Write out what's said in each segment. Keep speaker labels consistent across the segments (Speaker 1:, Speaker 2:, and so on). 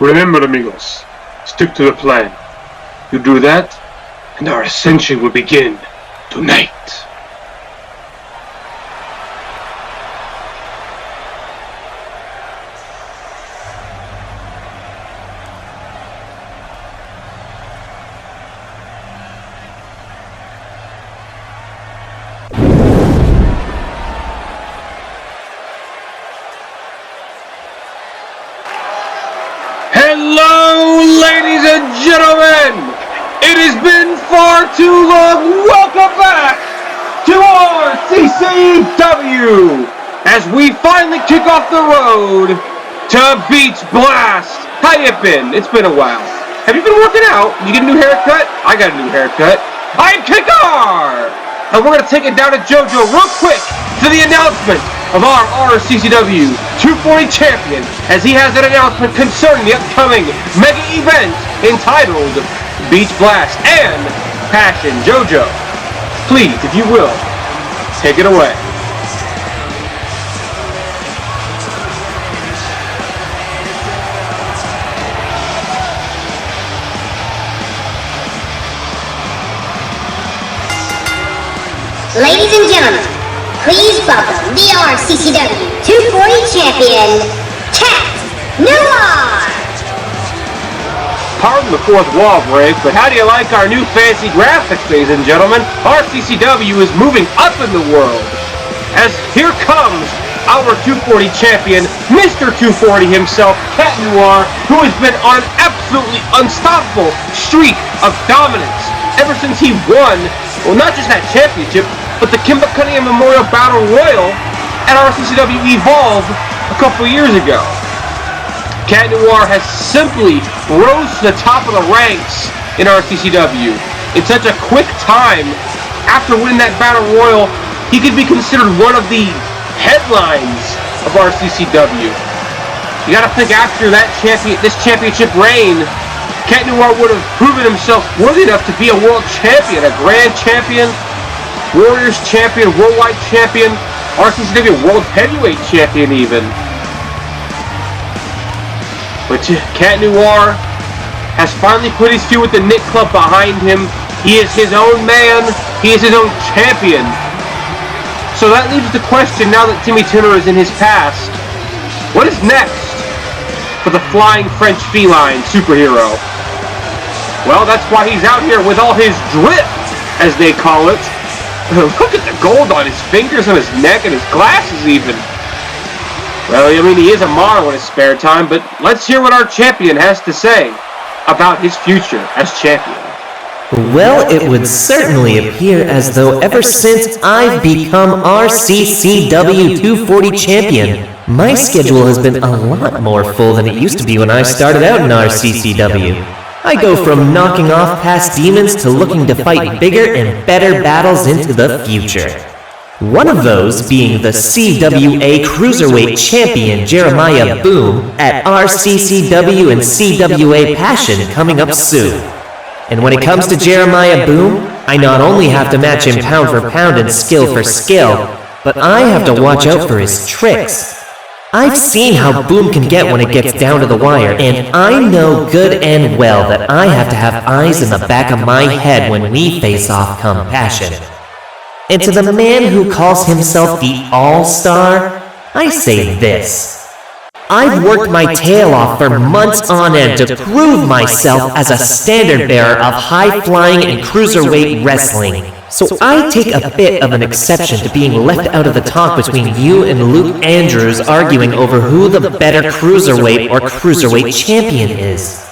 Speaker 1: Remember, amigos, stick to the plan. You do that, and our ascension will begin tonight. Hello, ladies and gentlemen! It has been far too long. Welcome back to RCCW as we finally kick off the road to Beach Blast. How you been? It's been a while. Have you been working out? You get a new haircut? I got a new haircut. I'm Kikar! And we're going to take it down to JoJo real quick to the announcement of our RCCW 240 Champion as he has an announcement concerning the upcoming mega event entitled Beach Blast and Passion. JoJo, please, if you will, take it away.
Speaker 2: Ladies and gentlemen, please welcome the RCCW 240 Champion, Noir!
Speaker 1: Pardon the fourth wall break, but how do you like our new fancy graphics, ladies and gentlemen? RCCW is moving up in the world. As here comes our 240 champion, Mr. 240 himself, Noir, who has been on an absolutely unstoppable streak of dominance ever since he won, well, not just that championship, but the Kimba Cunningham Memorial Battle Royal at RCCW Evolve a couple years ago. Noir has simply rose to the top of the ranks in RCCW in such a quick time. After winning that Battle Royal, he could be considered one of the headlines of RCCW. You gotta think after this championship reign, Noir would have proven himself worthy enough to be a world champion, a grand champion, Warriors champion, worldwide champion, RCCW world heavyweight champion even. But Noir has finally put his feud with the Nick Club behind him. He is his own man. He is his own champion. So that leaves the question, now that Timmy Turner is in his past, what is next for the Flying French Feline Superhero? Well, that's why he's out here with all his drip, as they call it. Look at the gold on his fingers, on his neck, and his glasses even. Well, I mean, he is a model in his spare time, but let's hear what our champion has to say about his future as champion.
Speaker 3: Well, it would certainly appear as though ever since I've become RCCW 240 Champion, my schedule has been a lot more full than it used to be when I started out in RCCW. I go from knocking off past demons to looking to fight bigger and better battles into the future. One of those being the CWA Cruiserweight Champion Jeremiah Boom at RCCW and CWA Passion coming up soon. And when it comes to Jeremiah Boom, I not only have to match him pound for pound and skill for skill, but I have to watch out for his tricks. I've seen how Boom can get when it gets down to the wire, and I know good and well that I have to have eyes in the back of my head when we face off come Passion. And to the man who calls himself the All-Star, I say this. I've worked my tail off for months on end to prove myself as a standard bearer of high-flying and cruiserweight wrestling. So I take a bit of an exception to being left out of the talk between you and Luke Andrews arguing over who the better cruiserweight or cruiserweight champion is.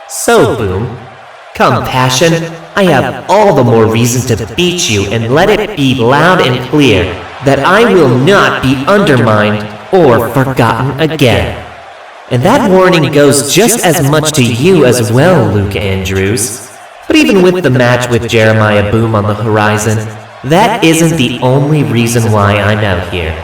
Speaker 3: So, Boom, come Passion, I have all the more reason to beat you, and let it be loud and clear that I will not be undermined or forgotten again. And that warning goes just as much to you as well, Luke Andrews. But even with the match with Jeremiah Boom on the horizon, that isn't the only reason why I'm out here.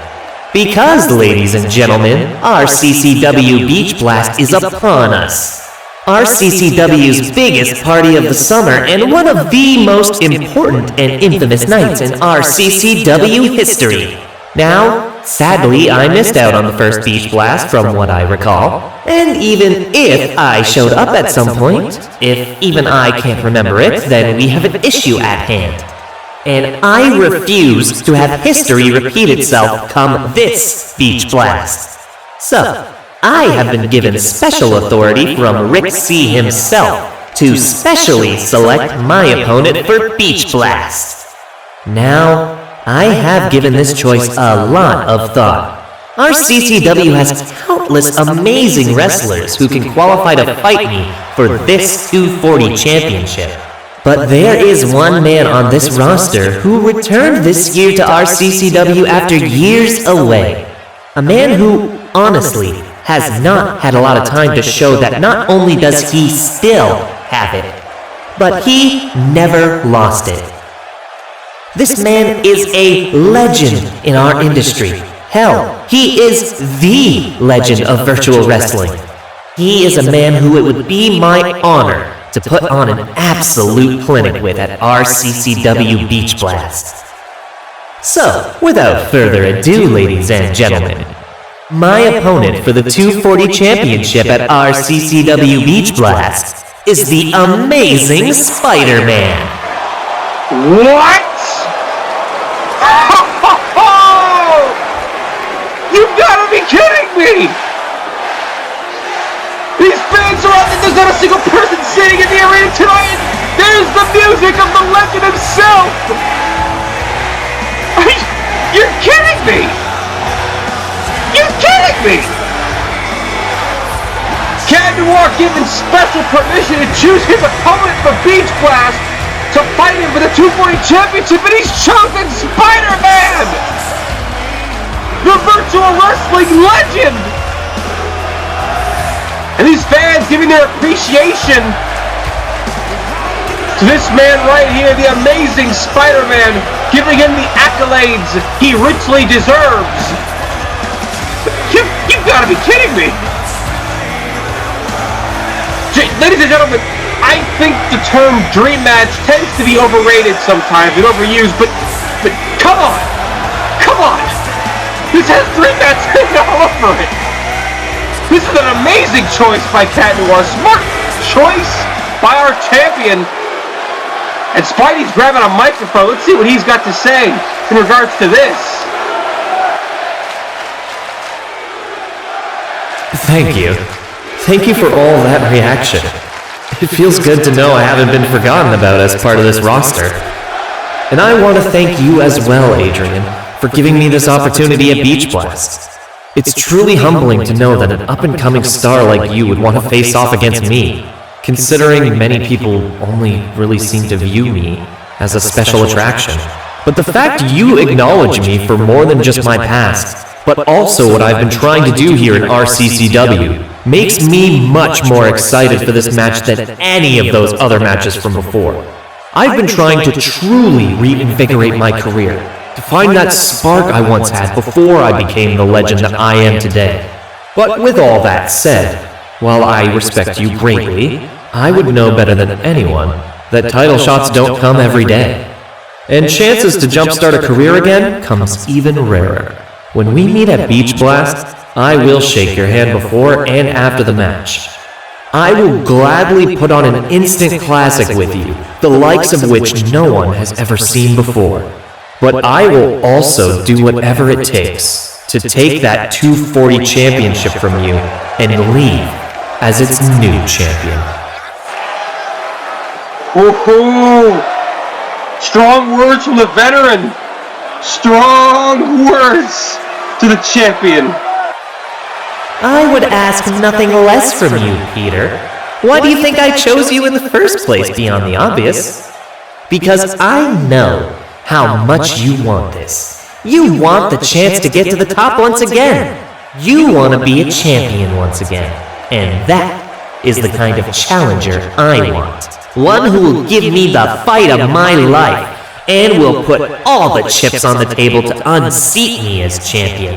Speaker 3: Because, ladies and gentlemen, RCCW Beach Blast is upon us. RCCW's biggest party of the summer and one of the most important and infamous nights in RCCW history. Now, sadly, I missed out on the first Beach Blast from what I recall. And even if I showed up at some point, if even I can't remember it, then we have an issue at hand. And I refuse to have history repeat itself come this Beach Blast. So, I have been given special authority from Rick C himself to specially select my opponent for Beach Blast. Now, I have given this choice a lot of thought. RCCW has countless amazing wrestlers who can qualify to fight me for this 240 championship. But there is one man on this roster who returned this year to RCCW after years away. A man who, honestly, has not had a lot of time to show that not only does he still have it, but he never lost it. This man is a legend in our industry. Hell, he is the legend of virtual wrestling. He is a man who it would be my honor to put on an absolute clinic with at RCCW Beach Blast. So, without further ado, ladies and gentlemen, my opponent for the 240 championship at RCCW Beach Blast is the amazing Spider-Man.
Speaker 1: What? You've got to be kidding me! These fans are out there. There's not a single person sitting in the arena tonight. There's the music of the legend himself. You're kidding me! You're kidding me! Noir given special permission to choose his opponent for Beach Blast to fight him for the 240 championship, and he's chosen Spider-Man! The virtual wrestling legend! And these fans giving their appreciation to this man right here, the amazing Spider-Man, giving him the accolades he richly deserves. You've got to be kidding me! Ladies and gentlemen, I think the term dream match tends to be overrated sometimes and overused, but come on! Come on! This has dream match written all over it! This is an amazing choice by Noir. Smart choice by our champion. And Spidey's grabbing a microphone. Let's see what he's got to say in regards to this.
Speaker 3: Thank you. Thank you for all that reaction. It feels good to know I haven't been forgotten about as part of this roster. And I want to thank you as well, Adrian, for giving me this opportunity at Beach Blast. It's truly humbling to know that an up-and-coming star like you would want to face off against me, considering many people only really seem to view me as a special attraction. But the fact you acknowledge me for more than just my past, but also what I've been trying to do here in RCCW, makes me much more excited for this match than any of those other matches from before. I've been trying to truly reinvigorate my career, to find that spark I once had before I became the legend that I am today. But with all that said, while I respect you greatly, I would know better than anyone that title shots don't come every day. And chances to jumpstart a career again comes even rarer. When we meet at Beach Blast, I will shake your hand before and after the match. I will gladly put on an instant classic with you, the likes of which no one has ever seen before. But I will also do whatever it takes to take that 240 championship from you and leave as its new champion.
Speaker 1: Woohoo! Strong words from the veteran. Strong words to the champion.
Speaker 3: I would ask nothing less from you, Peter. Why do you think I chose you in the first place beyond the obvious? Because I know how much you want this. You want the chance to get to the top once again. You want to be a champion once again. And that is the kind of challenger I want. One who will give me the fight of my life and will put all the chips on the table to unseat me as champion.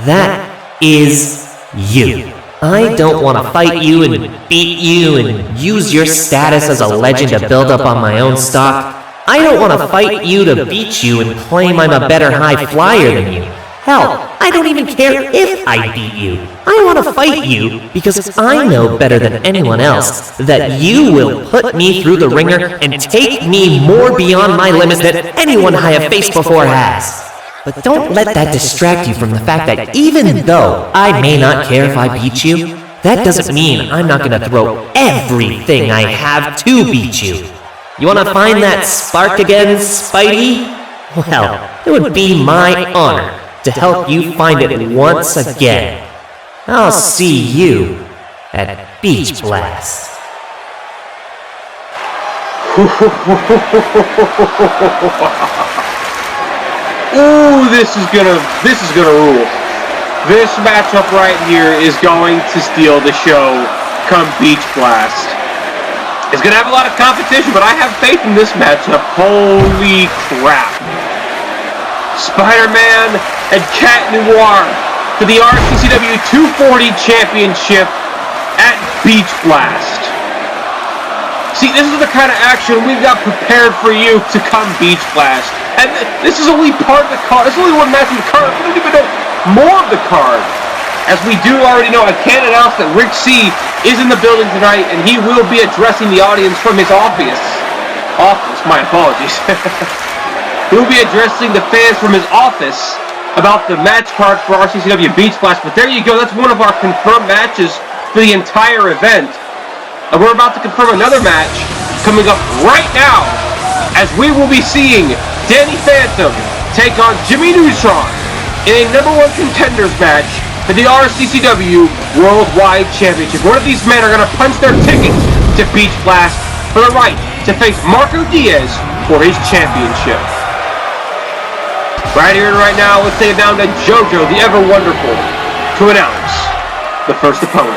Speaker 3: That is you. I don't want to fight you and beat you and use your status as a legend to build up on my own stock. I don't want to fight you to beat you and claim I'm a better high flyer than you. Hell, I don't even care if I beat you. I want to fight you because I know better than anyone else that you will put me through the ringer and take me more beyond my limits than anyone I have faced before has. But don't let that distract you from the fact that even though I may not care if I beat you, that doesn't mean I'm not going to throw everything I have to beat you. You want to find that spark again, Spidey? Well, it would be my honor to help you find it once again. I'll see you at Beach Blast.
Speaker 1: Ooh, this is gonna rule. This matchup right here is going to steal the show come Beach Blast. It's gonna have a lot of competition, but I have faith in this matchup. Holy crap. Spider-Man and Cat Noir for the RCCW 240 Championship at Beach Blast. See, this is the kind of action we've got prepared for you to come Beach Blast. And this is only part of the card. This is only one match of the card. We don't even know more of the card. As we do already know, I can announce that Rick C is in the building tonight, and he will be addressing the audience from his office. My apologies. He will be addressing the fans from his office about the match card for RCCW Beach Blast. But there you go. That's one of our confirmed matches for the entire event. And we're about to confirm another match coming up right now, as we will be seeing Danny Phantom take on Jimmy Neutron in a #1 contenders match for the RCCW Worldwide Championship. One of these men are going to punch their ticket to Beach Blast for the right to face Marco Diaz for his championship. Right here and right now, let's take it down to JoJo, the Ever Wonderful, to announce the first opponent.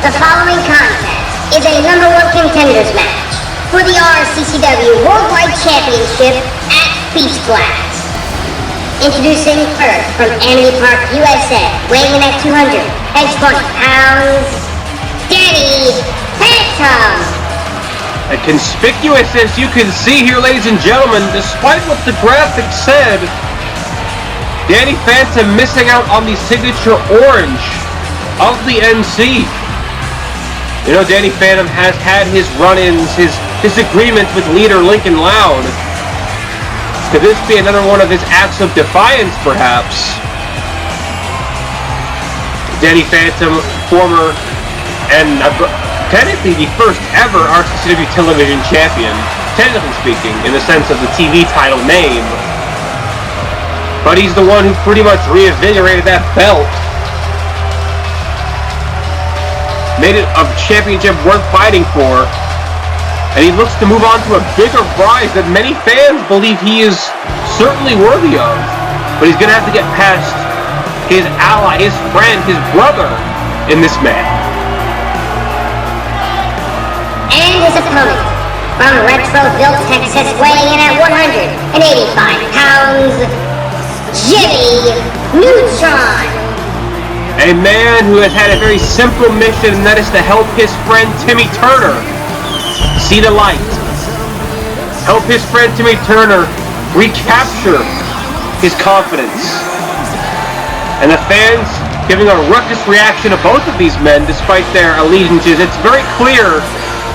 Speaker 2: The following contest is a #1 contenders match for the RCCW Worldwide Championship at Beach Blast. Introducing first from Anime Park, USA, weighing in at 220 pounds, Danny Phantom.
Speaker 1: A conspicuous, as you can see here, ladies and gentlemen, despite what the graphics said, Danny Phantom missing out on the signature orange of the NC. You know, Danny Phantom has had his run-ins, his disagreements with leader Lincoln Loud. Could this be another one of his acts of defiance, perhaps? Danny Phantom, former and technically the first ever RCCW television champion, technically speaking, in the sense of the TV title name. But he's the one who pretty much reinvigorated that belt. Made it a championship worth fighting for. And he looks to move on to a bigger prize that many fans believe he is certainly worthy of. But he's going to have to get past his ally, his friend, his brother in this man.
Speaker 2: And his opponent, from Retroville, Texas, weighing in at 185 pounds, Jimmy Neutron.
Speaker 1: A man who has had a very simple mission, and that is to help his friend Timmy Turner see the light. Help his friend Timmy Turner recapture his confidence. And the fans giving a ruckus reaction to both of these men despite their allegiances. It's very clear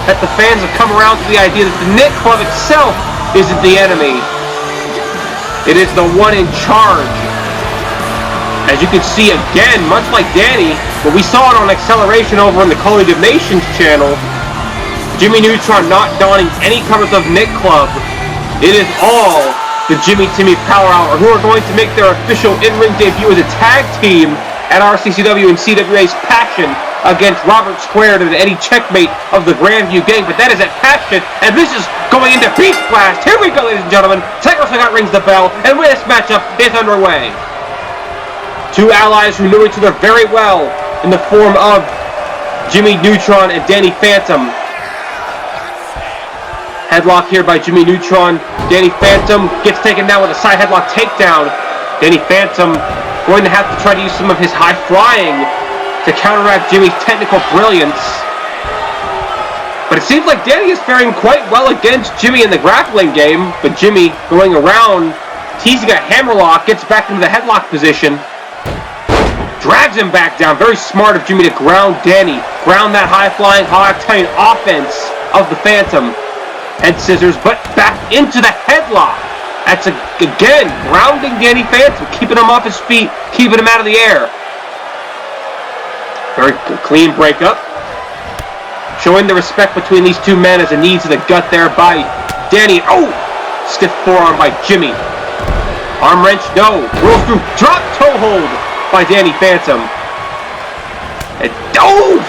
Speaker 1: that the fans have come around to the idea that the Knit Club itself isn't the enemy. It is the one in charge. As you can see again, much like Danny, but we saw it on Acceleration over on the Colleague of Nations channel, Jimmy Neutron not donning any covers of Knit Club. It is all the Jimmy Timmy Power Hour, who are going to make their official in-ring debut as a tag team at RCCW and CWA's Passion against Robert Squared and Eddie Checkmate of the Grandview Gang. But that is at Passion, and this is going into Beach Blast. Here we go, ladies and gentlemen. Tiger Scott rings the bell, and this matchup is underway. Two allies who knew each other very well in the form of Jimmy Neutron and Danny Phantom. Headlock here by Jimmy Neutron. Danny Phantom gets taken down with a side headlock takedown. Danny Phantom going to have to try to use some of his high flying to counteract Jimmy's technical brilliance. It seems like Danny is faring quite well against Jimmy in the grappling game, but Jimmy going around, teasing a hammerlock, gets back into the headlock position. Drags him back down. Very smart of Jimmy to ground Danny. Ground that high-flying, high-octane offense of the Phantom. Head scissors, but back into the headlock. That's, again, grounding Danny Phantom. Keeping him off his feet. Keeping him out of the air. Very clean breakup. Showing the respect between these two men as a knee to the gut there by Danny. Oh! Stiff forearm by Jimmy. Arm wrench, no. Rolls through. Drop toe hold by Danny Phantom. And oh!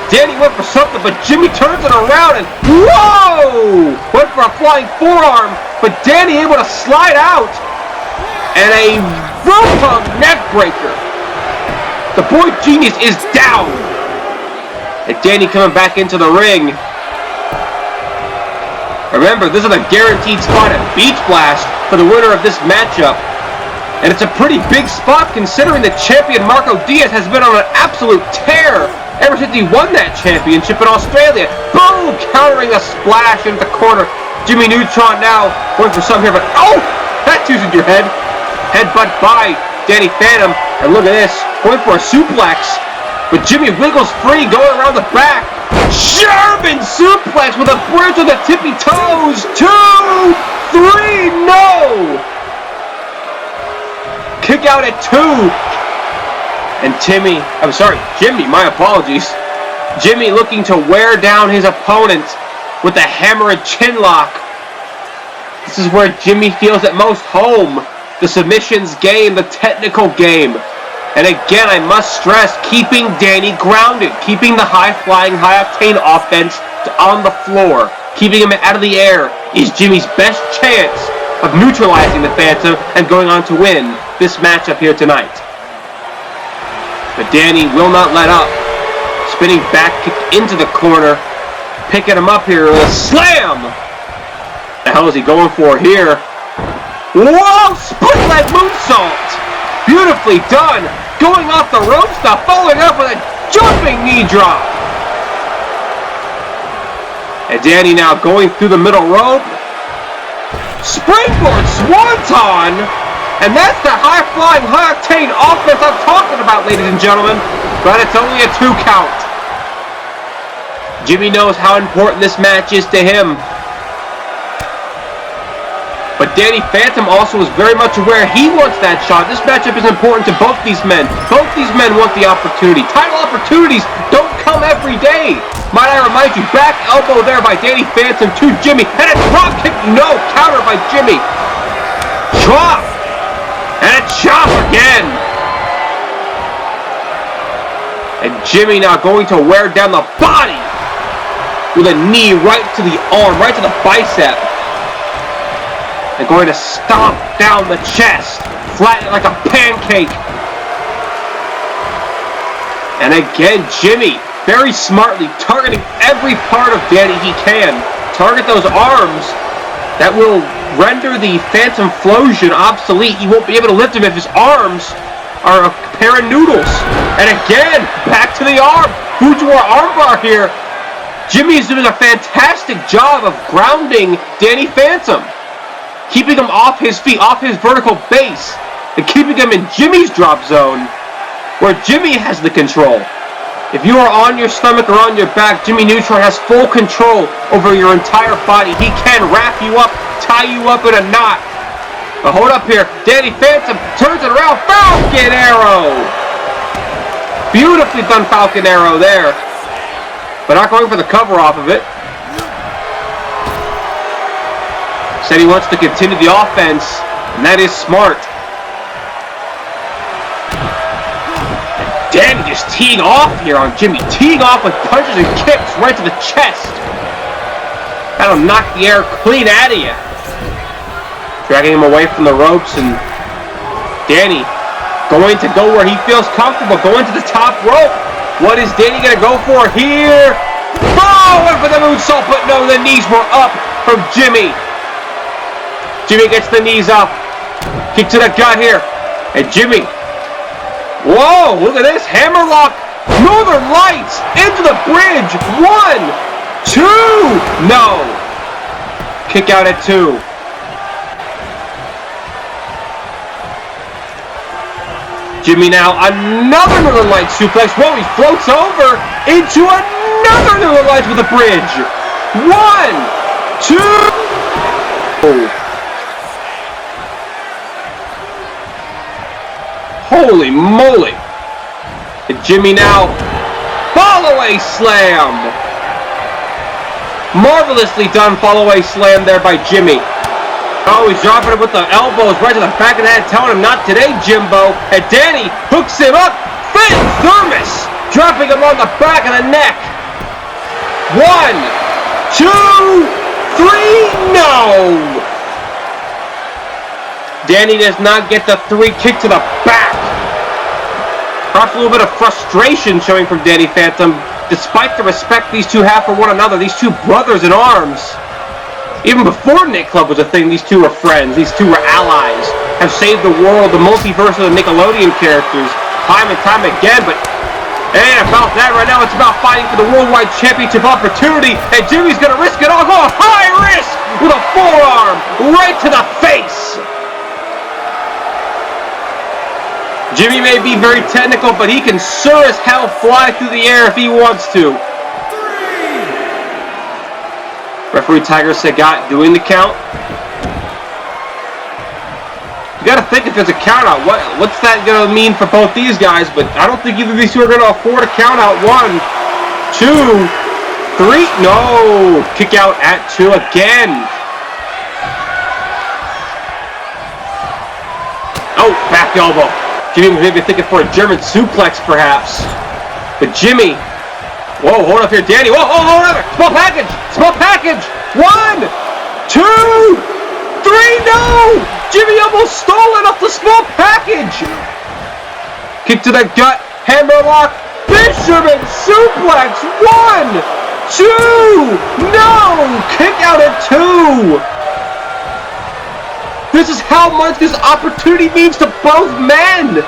Speaker 1: Danny went for something, but Jimmy turns it around and whoa! Went for a flying forearm, but Danny able to slide out. And a rope hug neck breaker. The boy genius is down. And Danny coming back into the ring. Remember, this is a guaranteed spot at Beach Blast for the winner of this matchup. And it's a pretty big spot considering the champion Marco Diaz has been on an absolute tear ever since he won that championship in Australia. Boom! Countering a splash into the corner. Jimmy Neutron now going for something here, but oh! That's using your head. Headbutt by Danny Phantom. And look at this. Going for a suplex. But Jimmy wiggles free going around the back. German suplex with a bridge on the tippy toes. 2, 3, no! Kick out at 2. And Jimmy, my apologies. Jimmy looking to wear down his opponent with a hammer and chin lock. This is where Jimmy feels at most home. The submissions game, the technical game. And again, I must stress, keeping Danny grounded. Keeping the high-flying, high-octane offense on the floor. Keeping him out of the air is Jimmy's best chance of neutralizing the Phantom and going on to win this matchup here tonight. But Danny will not let up. Spinning back kick into the corner. Picking him up here with a slam. The hell is he going for here? Whoa! Split leg moonsault. Beautifully done. Going off the ropes now. Following up with a jumping knee drop. And Danny now going through the middle rope. Springboard swanton. And that's the high-flying, high-octane offense I'm talking about, ladies and gentlemen. But it's only a 2 count. Jimmy knows how important this match is to him. But Danny Phantom also is very much aware he wants that shot. This matchup is important to both these men. Both these men want the opportunity. Title opportunities don't come every day. Might I remind you, back elbow there by Danny Phantom to Jimmy. And a drop kick, no, counter by Jimmy. Chop. And a chop again. And Jimmy now going to wear down the body with a knee right to the arm, right to the bicep. And going to stomp down the chest, flatten it like a pancake. And again, Jimmy very smartly targeting every part of Danny he can. Target those arms. That will render the Phantom Flosion obsolete. He won't be able to lift him if his arms are a pair of noodles. And again, back to the arm. Fujiwara armbar here. Jimmy is doing a fantastic job of grounding Danny Phantom. Keeping him off his feet, off his vertical base. And keeping him in Jimmy's drop zone, where Jimmy has the control. If you are on your stomach or on your back, Jimmy Neutron has full control over your entire body. He can wrap you up, tie you up in a knot. But hold up here. Danny Phantom turns it around. Falcon Arrow! Beautifully done Falcon Arrow there. But not going for the cover off of it. Said he wants to continue the offense, and that is smart. Danny just teeing off here on Jimmy. Teeing off with punches and kicks right to the chest. That'll knock the air clean out of you. Dragging him away from the ropes, and Danny going to go where he feels comfortable. Going to the top rope. What is Danny going to go for here? Oh, went for the moonsault, but no, the knees were up from Jimmy. Jimmy gets the knees up. Kick to the gut here. And Jimmy. Whoa, look at this. Hammerlock. Northern Lights into the bridge. 1, 2! No! Kick out at 2. Jimmy now, another Northern Lights suplex. Whoa, he floats over into another Northern Lights with a bridge. 1, 2. Oh. Holy moly. And Jimmy now, follow-away slam. Marvelously done follow-away slam there by Jimmy. Oh, he's dropping it with the elbows right to the back of the head, telling him not today, Jimbo. And Danny hooks him up. Finn Thermos, dropping him on the back of the neck. 1, 2, 3, no! Danny does not get the 3 kick to the back. Perhaps a little bit of frustration showing from Danny Phantom, despite the respect these two have for one another, these two brothers in arms. Even before Nick Club was a thing, these two were friends. These two were allies. Have saved the world, the multiverse of the Nickelodeon characters, time and time again. But it ain't about that right now. It's about fighting for the Worldwide Championship opportunity. And Jimmy's going to risk it all. Going high risk with a forearm right to the face. Jimmy may be very technical, but he can sure as hell fly through the air if he wants to. Referee Tiger Sagat doing the count. You gotta think if there's a count out, what's that gonna mean for both these guys? But I don't think either of these two are gonna afford a count out. 1, 2, 3. No! Kick out at 2 again. Oh, back elbow. Jimmy was maybe thinking for a German suplex, perhaps. But Jimmy. Whoa, hold up here, Danny. Whoa, hold up. Small package. Small package. 1, 2, 3. No! Jimmy almost stole it off the small package. Kick to the gut. Hammerlock. Fisherman suplex. 1, 2. No! Kick out at 2. This is how much this opportunity means to both men.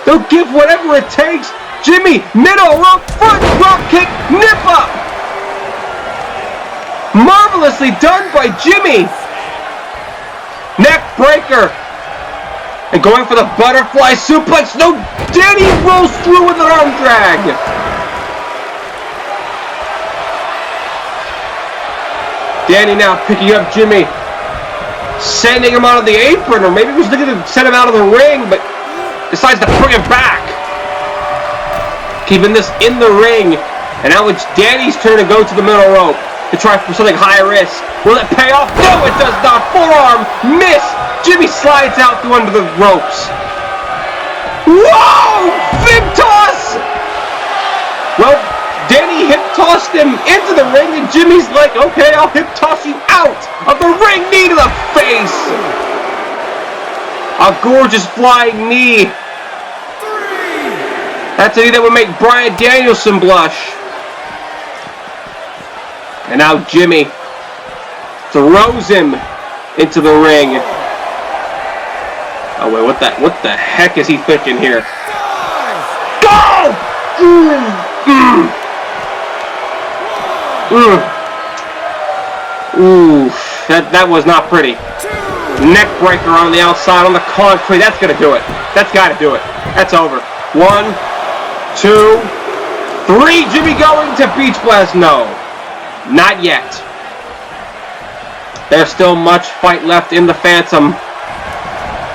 Speaker 1: They'll give whatever it takes. Jimmy, middle rope, front drop kick, nip up. Marvelously done by Jimmy. Neck breaker. And going for the butterfly suplex. No, Danny rolls through with an arm drag. Danny now picking up Jimmy. Sending him out of the apron, or maybe he was looking to send him out of the ring, but decides to bring him back. Keeping this in the ring. And now it's Danny's turn to go to the middle rope to try for something high risk. Will it pay off? No, it does not. Forearm miss. Jimmy slides out through under the ropes. Whoa! Fib toss! Well, Danny hip tossed him into the ring, and Jimmy's like, okay, I'll hip toss you out of the ring. Knee to the face. A gorgeous flying knee. That's a knee that would make Bryan Danielson blush. And now Jimmy throws him into the ring. Oh wait, what the heck is he thinking here? Go! Ooh, that was not pretty. Neck breaker on the outside on the concrete. That's gonna do it. That's gotta do it. That's over. 1, 2, 3. Jimmy going to Beach Blast. No, not yet. There's still much fight left in the Phantom.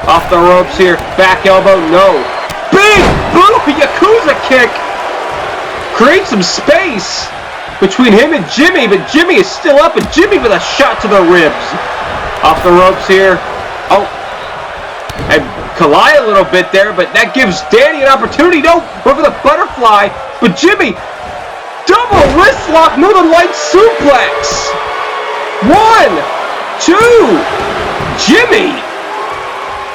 Speaker 1: Off the ropes here. Back elbow. No. Big boom. Yakuza kick. Create some space between him and Jimmy, but Jimmy is still up, and Jimmy with a shot to the ribs. Off the ropes here. Oh. And collide a little bit there, but that gives Danny an opportunity. No, over the butterfly. But Jimmy, double wrist lock, Northern Lights suplex. 1, 2. Jimmy.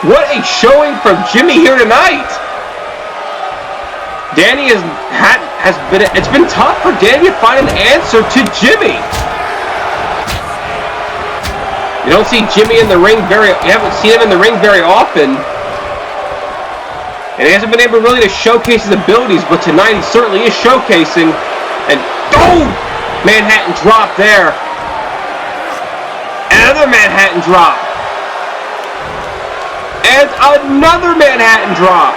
Speaker 1: What a showing from Jimmy here tonight. Danny it's been tough for Danny to find an answer to Jimmy. You don't see Jimmy in the ring you haven't seen him in the ring very often. And he hasn't been able really to showcase his abilities, but tonight he certainly is showcasing. And oh! Manhattan drop there. Another Manhattan drop. And another Manhattan drop.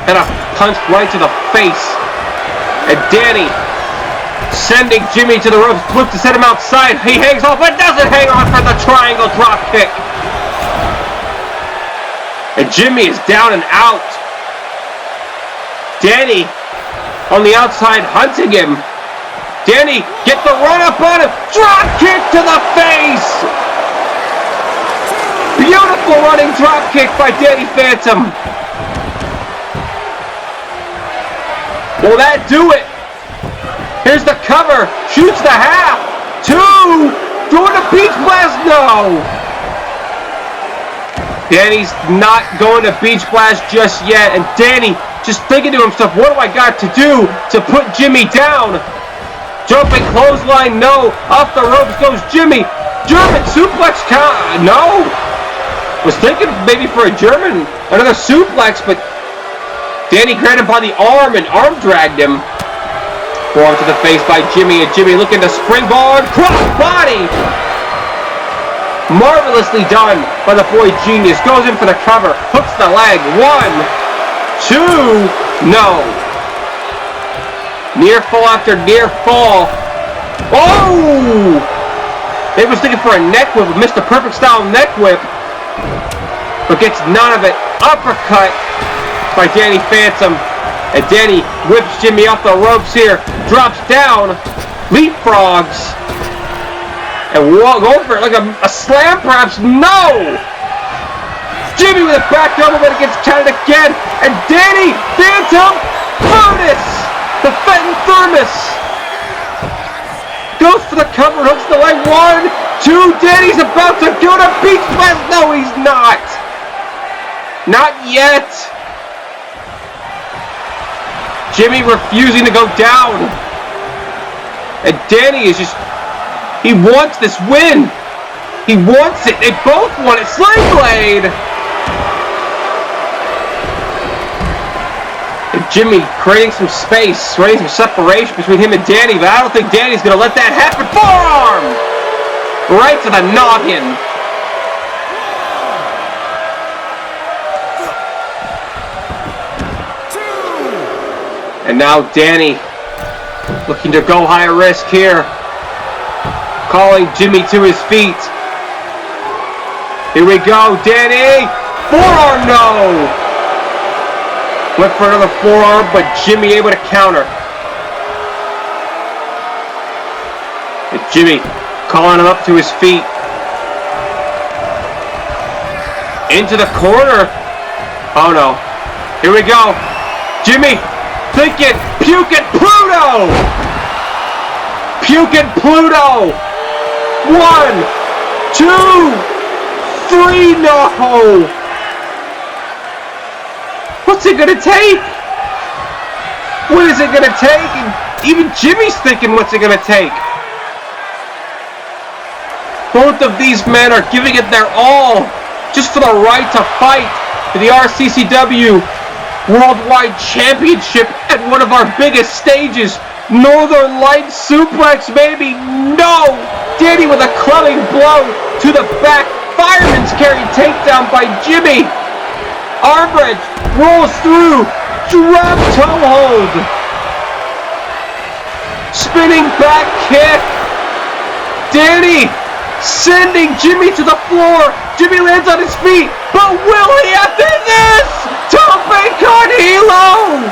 Speaker 1: And a punch right to the face. And Danny sending Jimmy to the ropes, flips to set him outside. He hangs off, but doesn't hang on for the triangle drop kick. And Jimmy is down and out. Danny on the outside hunting him. Danny, get the run up on him. Drop kick to the face. Beautiful running drop kick by Danny Phantom. Will that do it? Here's the cover. Shoots the half. 2. Doing a beach blast. No. Danny's not going to beach blast just yet. And Danny just thinking to himself, what do I got to do to put Jimmy down? Jumping clothesline. No. Off the ropes goes Jimmy. German suplex count. No. Was thinking maybe for a German. Another suplex, but Danny grabbed him by the arm and arm dragged him. Forearm to the face by Jimmy, and Jimmy looking to springboard, cross body! Marvelously done by the boy Genius. Goes in for the cover, hooks the leg. 1, 2, no. Near fall after near fall. Oh! They was looking for a neck whip, missed a perfect style neck whip, but gets none of it. Uppercut by Danny Phantom. And Danny whips Jimmy off the ropes here. Drops down. Leapfrogs. And go for it like a slam perhaps. No! Jimmy with a back elbow, but it gets counted again. And Danny Phantom Furnace. The Fenton Thermos. Goes for the cover. Hooks the leg. 1, 2. Danny's about to go to beach blast. No, he's not. Not yet. Jimmy refusing to go down. And Danny is just, he wants this win. He wants it. They both want it. Sling Blade. And Jimmy creating some space, creating some separation between him and Danny, but I don't think Danny's going to let that happen. Forearm. Right to the noggin. And now Danny looking to go high risk here. Calling Jimmy to his feet. Here we go, Danny! Forearm, no! Went for another forearm, but Jimmy able to counter. And Jimmy calling him up to his feet. Into the corner. Oh no. Here we go. Jimmy! Thinking, puking Pluto! Puking Pluto! 1, 2, 3, no! What's it gonna take? What is it gonna take? And even Jimmy's thinking, what's it gonna take? Both of these men are giving it their all, just for the right to fight for the RCCW Worldwide Championship at one of our biggest stages. Northern Light suplex, maybe. No! Danny with a clubbing blow to the back. Fireman's carry takedown by Jimmy. Armbridge rolls through. Drop toe hold. Spinning back kick. Danny sending Jimmy to the floor. Jimmy lands on his feet. But will he after this? Tope con Hilo!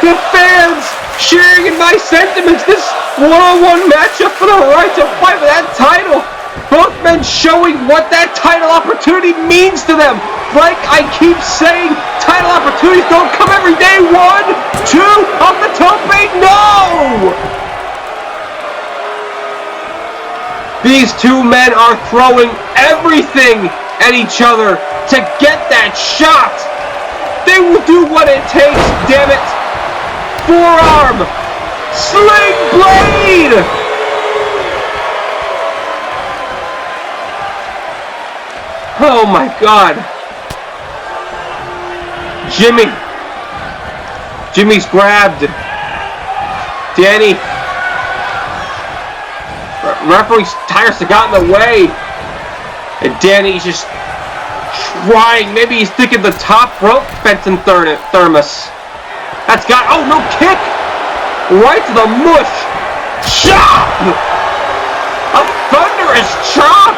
Speaker 1: The fans sharing in my sentiments. This one-on-one matchup for the right to fight for that title. Both men showing what that title opportunity means to them. Like I keep saying, title opportunities don't come every day. 1, 2, off the tope, no! These two men are throwing everything at each other to get that shot. They will do what it takes, damn it. Forearm. Sling Blade. Oh my God. Jimmy's grabbed. Danny. Referee tires to got in the way. And Danny's just trying. Maybe he's thinking the top rope Benson Thermos. That's got. Oh, no kick. Right to the mush. Chop! A thunderous chop!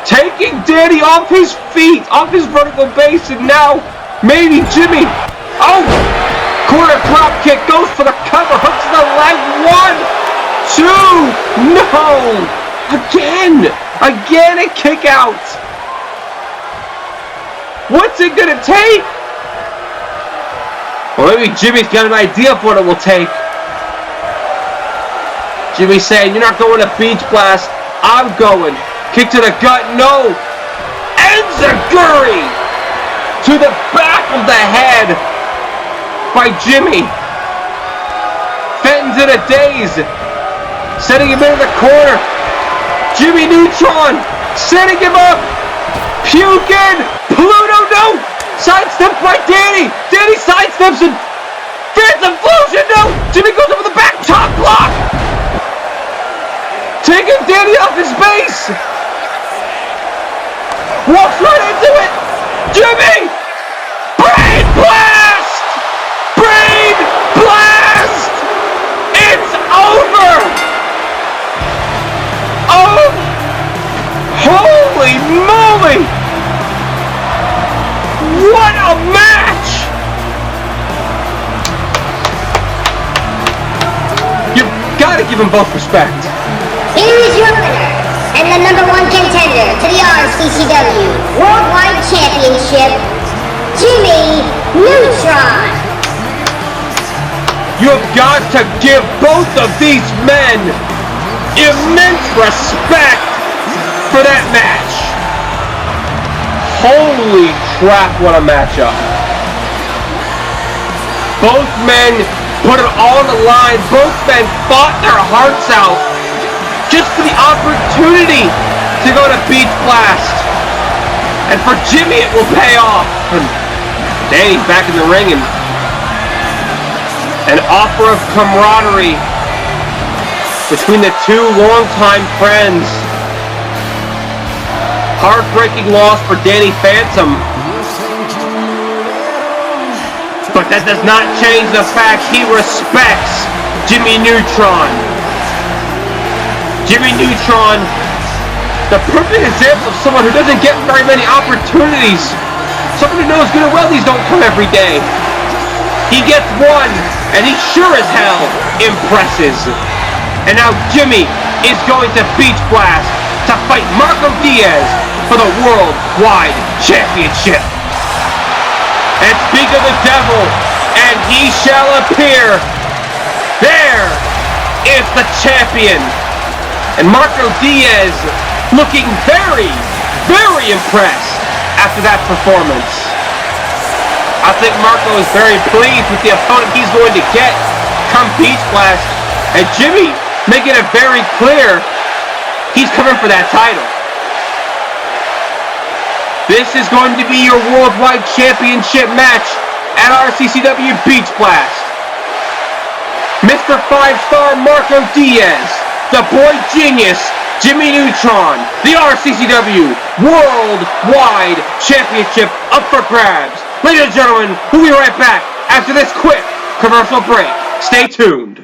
Speaker 1: Taking Danny off his feet, off his vertical base, and now maybe Jimmy. Oh! Corner drop kick, goes for the cover, hooks the leg. 1, 2, no! Again a kick out. What's it gonna take? Well, maybe Jimmy's got an idea of what it will take. Jimmy's saying, you're not going to Beach Blast, I'm going. Kick to the gut, no. Enziguri to the back of the head by Jimmy. Fenton's in a daze, setting him into the corner. Jimmy Neutron setting him up. Puking. Pluto, no. Sidestepped by Danny. Danny sidesteps and Phantom Fusion, no. Jimmy goes over the back top block. Taking Danny off his base. Walks right into it. Jimmy. Brain Blast. Brain Blast. It's over. Oh, holy moly! What a match! You've got to give them both respect.
Speaker 2: Here is your winner, and the #1 contender to the RCCW Worldwide Championship, Jimmy Neutron.
Speaker 1: You have got to give both of these men immense respect for that match. Holy crap, what a matchup. Both men put it all on the line. Both men fought their hearts out just for the opportunity to go to Beach Blast. And for Jimmy, it will pay off. And Danny's back in the ring, and an offer of camaraderie between the two longtime friends. Heartbreaking loss for Danny Phantom. But that does not change the fact he respects Jimmy Neutron. Jimmy Neutron, the perfect example of someone who doesn't get very many opportunities. Someone who knows good and well these don't come every day. He gets one, and he sure as hell impresses. And now Jimmy is going to Beach Blast to fight Marco Diaz for the Worldwide Championship. And speak of the devil, and he shall appear. There is the champion. And Marco Diaz looking very, very impressed after that performance. I think Marco is very pleased with the opponent he's going to get come Beach Blast. And Jimmy making it very clear he's coming for that title. This is going to be your Worldwide Championship match at RCCW Beach Blast. Mr. 5-Star Marco Diaz, the Boy Genius, Jimmy Neutron, the RCCW Worldwide Championship up for grabs. Ladies and gentlemen, we'll be right back after this quick commercial break. Stay tuned.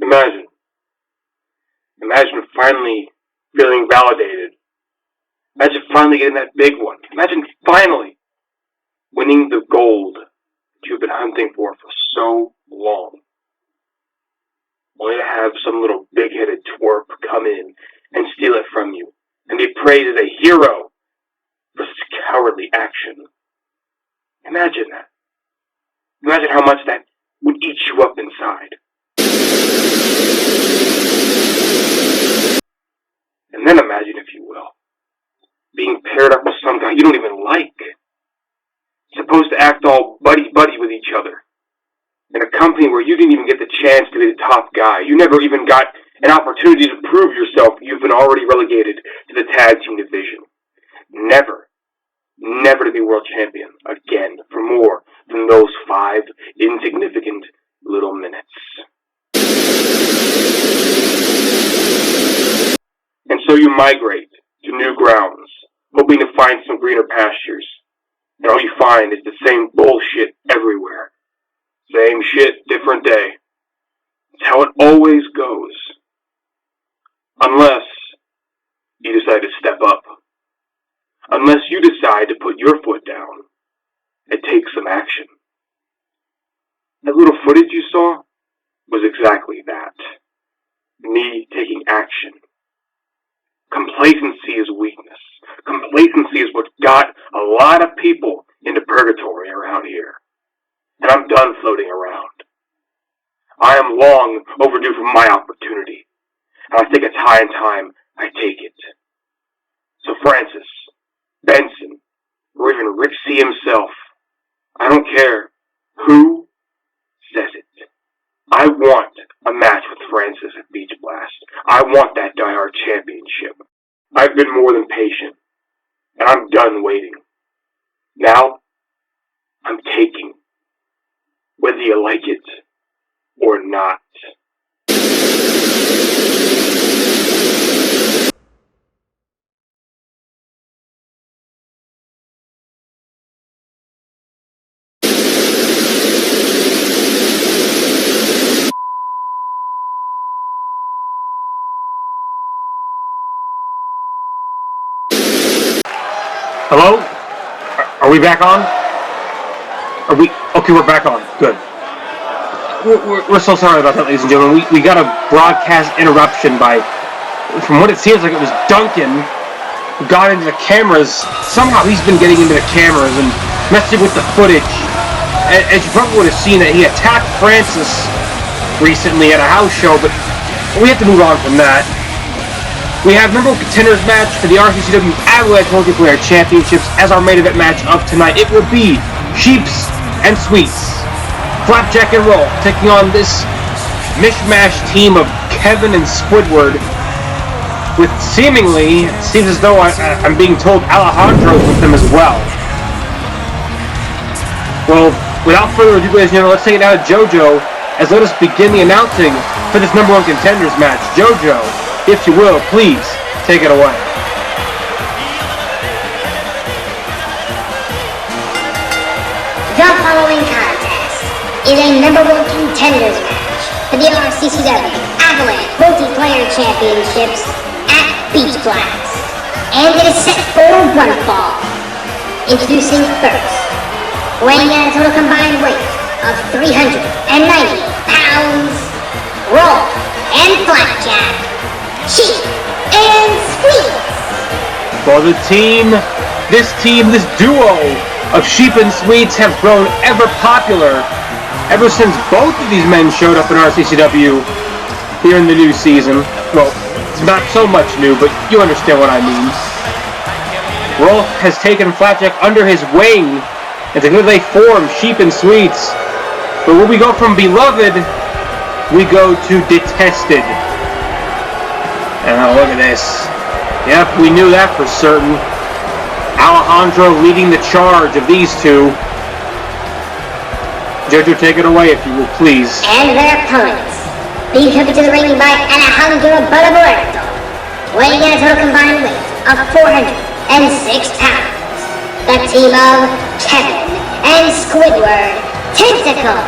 Speaker 4: Imagine finally feeling validated. Imagine finally getting that big one. Imagine finally winning the gold that you've been hunting for so long. Only to have some little big-headed twerp come in and steal it from you and be praised as a hero for such cowardly action. Imagine that. Imagine how much that would eat you up inside. And then imagine, if you will, being paired up with some guy you don't even like. Supposed to act all buddy-buddy with each other. In a company where you didn't even get the chance to be the top guy. You never even got an opportunity to prove yourself. You've been already relegated to the tag team division. Never to be world champion again for more than those 5 insignificant little minutes. And so you migrate to new grounds, hoping to find some greener pastures. And all you find is the same bullshit everywhere. Same shit, different day. It's how it always goes. Unless you decide to step up. Unless you decide to put your foot down and take some action. That little footage you saw was exactly that. Me taking action. Complacency is weakness. Complacency is what got a lot of people into purgatory around here. And I'm done floating around. I am long overdue for my opportunity. And I think it's high time I take it. So Francis, Benson, or even Rick C himself, I don't care who says it. I want a match with Francis at Beach Blast. I want that Die Hard championship. I've been more than patient, and I'm done waiting. Now, I'm taking, whether you like it or not.
Speaker 1: Hello? Are we back on? Are we? Okay, we're back on. Good. We're so sorry about that, ladies and gentlemen. We got a broadcast interruption by, from what it seems like it was Duncan, who got into the cameras. Somehow he's been getting into the cameras and messing with the footage. As you probably would have seen, that he attacked Francis recently at a house show, but we have to move on from that. We have number 1 contenders match for the RCCW Avalanche Multiplayer Championships as our main event match of tonight. It will be Sheeps and Sweets, Flapjack and Roll, taking on this mishmash team of Kevin and Squidward, with seemingly, it seems as though I'm being told Alejandro's with them as well. Well, without further ado, ladies and gentlemen, let's take it out of JoJo, as let us begin the announcing for this number 1 contenders match. JoJo, if you will, please take it away.
Speaker 2: The following contest is a number 1 contenders match for the RCCW Avalanche Multiplayer Championships at Beach Blast. And it is set for one fall. Introducing first, weighing at a total combined weight of 390 pounds, Roll and Flapjack, Sheep and Sweets.
Speaker 1: For the team, this duo of Sheep and Sweets have grown ever popular ever since both of these men showed up in RCCW here in the new season. Well, it's not so much new, but you understand what I mean. Rolf has taken Flapjack under his wing, and together they form Sheep and Sweets. But when we go from beloved, we go to detested. And look at this. Yep, we knew that for certain. Alejandro leading the charge of these two. Jojo, take it away if you will, please.
Speaker 2: And their opponents, being coming to the ring by Alejandro Balabuerto, weighing at a total combined weight of 406 pounds. The team of Kevin and Squidward Tentacles.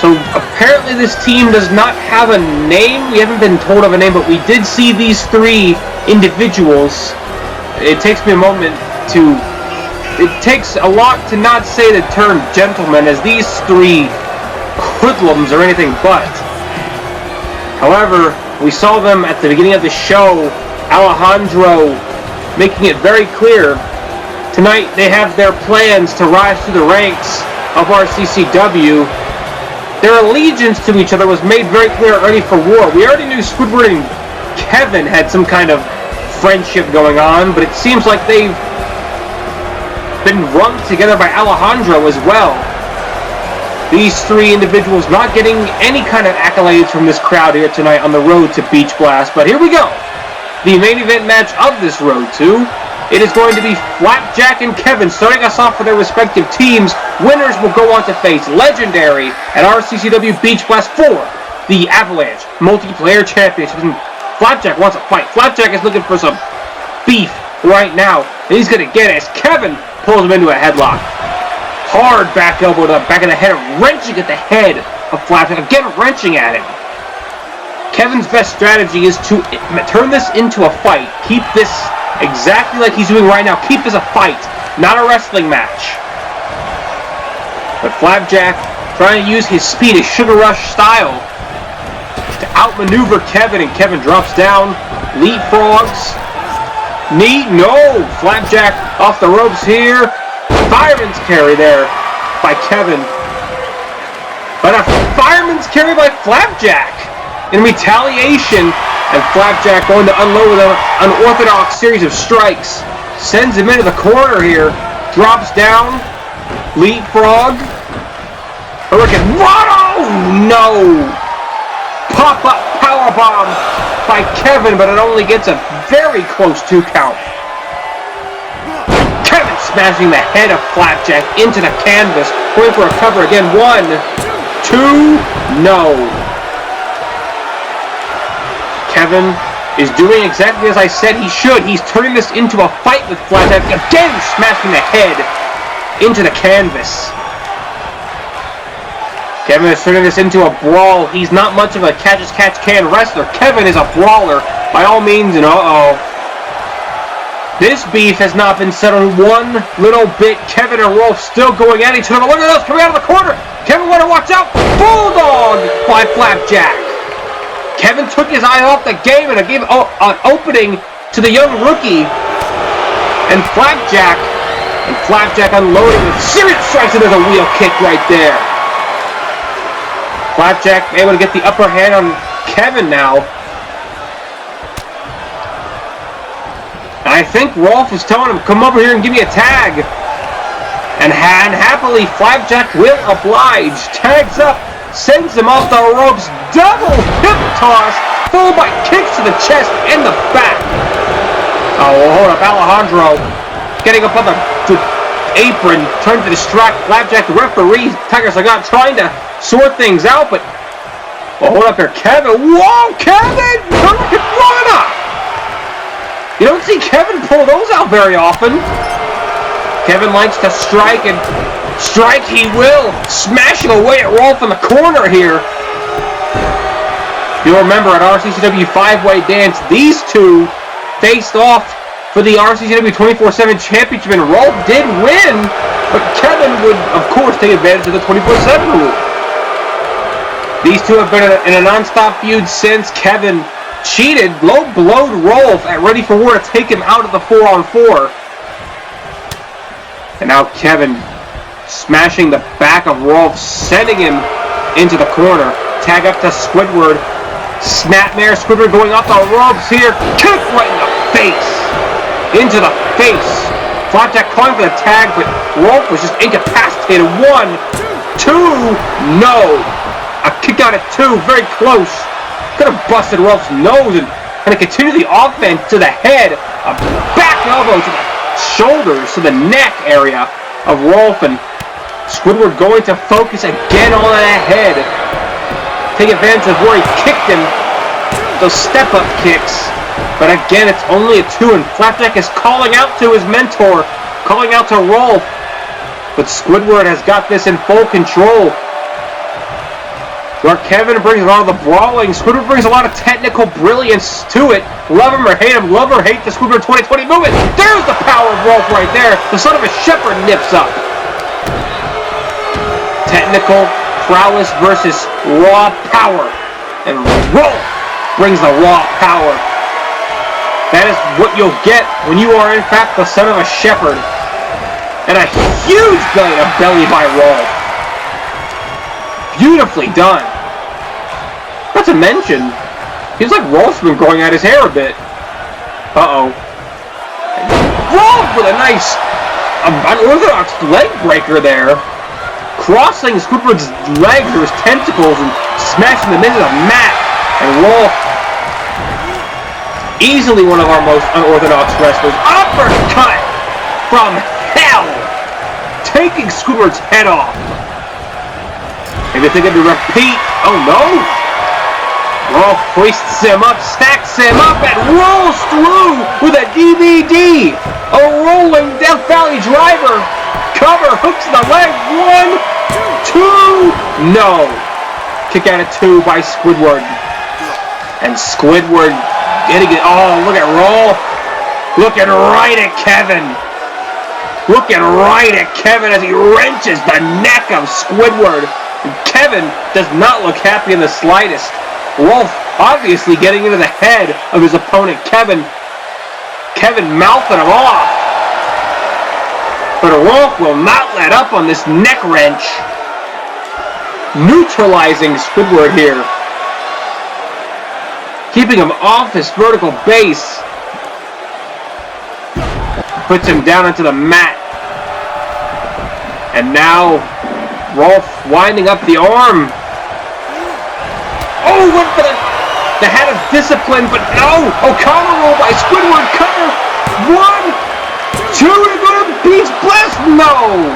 Speaker 1: So Apparently this team does not have a name. We haven't been told of a name, but we did see these three individuals. It takes me a moment to... It takes a lot to not say the term gentleman, as these three hoodlums are anything but. However, we saw them at the beginning of the show, Alejandro making it very clear. Tonight they have their plans to rise through the ranks of RCCW. Their allegiance to each other was made very clear at Ready for War. We already knew Squidward and Kevin had some kind of friendship going on, but it seems like they've been rung together by Alejandro as well. These three individuals not getting any kind of accolades from this crowd here tonight on the road to Beach Blast, but here we go. The main event match of this road to. It is going to be Flapjack and Kevin starting us off for their respective teams. Winners will go on to face Legendary at RCCW Beach Blast 4, the Avalanche Multiplayer Championship. Flapjack wants a fight. Flapjack is looking for some beef right now, and he's going to get it as Kevin pulls him into a headlock. Hard back elbow to the back of the head, wrenching at the head of Flapjack. Again, wrenching at him. Kevin's best strategy is to turn this into a fight. Keep this exactly like he's doing right now. Keep this a fight, not a wrestling match. But Flapjack trying to use his speed, his Sugar Rush style, to outmaneuver Kevin, and Kevin drops down, leapfrogs. Knee, no! Flapjack off the ropes here. Fireman's carry there by Kevin. But a fireman's carry by Flapjack in retaliation. And Flapjack going to unload with an unorthodox series of strikes. Sends him into the corner here. Drops down. Leapfrog. Hurricane. Oh, no! Pop-up powerbomb by Kevin, but it only gets a very close 2 count. Kevin smashing the head of Flapjack into the canvas. Going for a cover again. 1, 2, no. Kevin is doing exactly as I said he should. He's turning this into a fight with Flapjack. Again, smashing the head into the canvas. Kevin is turning this into a brawl. He's not much of a catch-as-catch-can wrestler. Kevin is a brawler by all means, and uh-oh. This beef has not been settled one little bit. Kevin and Rolf still going at each other. Look at those coming out of the corner. Kevin, want to watch out. Bulldog by Flapjack. Kevin took his eye off the game and gave an opening to the young rookie. And Flapjack unloading with serious strikes, and there's a wheel kick right there. Flapjack able to get the upper hand on Kevin now. And I think Rolf is telling him, come over here and give me a tag. And happily, Flapjack will oblige. Tags up. Sends him off the ropes, double hip toss, followed by kicks to the chest and the back. Oh, hold up, Alejandro getting up on the apron, trying to distract Flapjack. The referee, Tiger Sagat, trying to sort things out, but hold up here, Kevin. Whoa, Kevin! Hurricanrana! You don't see Kevin pull those out very often. Kevin likes to strike, and strike he will, smashing away at Rolf in the corner here. You'll remember at RCCW 5-Way Dance, these two faced off for the RCCW 24/7 Championship, and Rolf did win, but Kevin would, of course, take advantage of the 24/7 rule. These two have been in a non-stop feud since. Kevin cheated, low-blowed Rolf at Ready for War to take him out of the 4-on-4. And now Kevin smashing the back of Rolf, sending him into the corner. Tag up to Squidward. Snapmare, Squidward going off the ropes here. Kick right in the face. Into the face. Flapjack calling for the tag, but Rolf was just incapacitated. 1, 2, no. A kick out at 2, very close. Could have busted Rolf's nose and kind of continue the offense to the head. A back elbow to the shoulders, to the neck area of Rolf, and Squidward going to focus again on that head. Take advantage of where he kicked him. Those step-up kicks. But again, it's only a 2, and Flapjack is calling out to his mentor, calling out to Rolf. But Squidward has got this in full control. Where Kevin brings a lot of the brawling, Squidward brings a lot of technical brilliance to it. Love him or hate him, love or hate the Squidward 2020 movement. There's the power of Rolf right there. The son of a shepherd nips up. Technical prowess versus raw power. And Rolf brings the raw power. That is what you'll get when you are in fact the son of a shepherd. And a huge belly by Rolf. Beautifully done. Not to mention, seems like Rolf's been growing out his hair a bit. Uh-oh. Rolf with a nice, unorthodox leg breaker there. Crossing Squidward's leg through his tentacles and smashing them into the mat. And Rolf, easily one of our most unorthodox wrestlers. Uppercut from hell. Taking Squidward's head off. Maybe thinking to repeat. Oh no! Rolf hoists him up, stacks him up, and rolls through with a DVD! A rolling Death Valley driver! Cover, hooks the leg, 1, 2, no! Kick out at 2 by Squidward. And Squidward getting it, oh, look at Rolf! Looking right at Kevin! Looking right at Kevin as he wrenches the neck of Squidward! Kevin does not look happy in the slightest. Rolf obviously getting into the head of his opponent, Kevin mouthing him off. But Rolf will not let up on this neck wrench. Neutralizing Squidward here. Keeping him off his vertical base. Puts him down onto the mat. And now Rolf winding up the arm. Oh, went for the head of discipline, but no! O'Connor roll by Squidward, cover! 1, 2, to go to Beach Blast! No!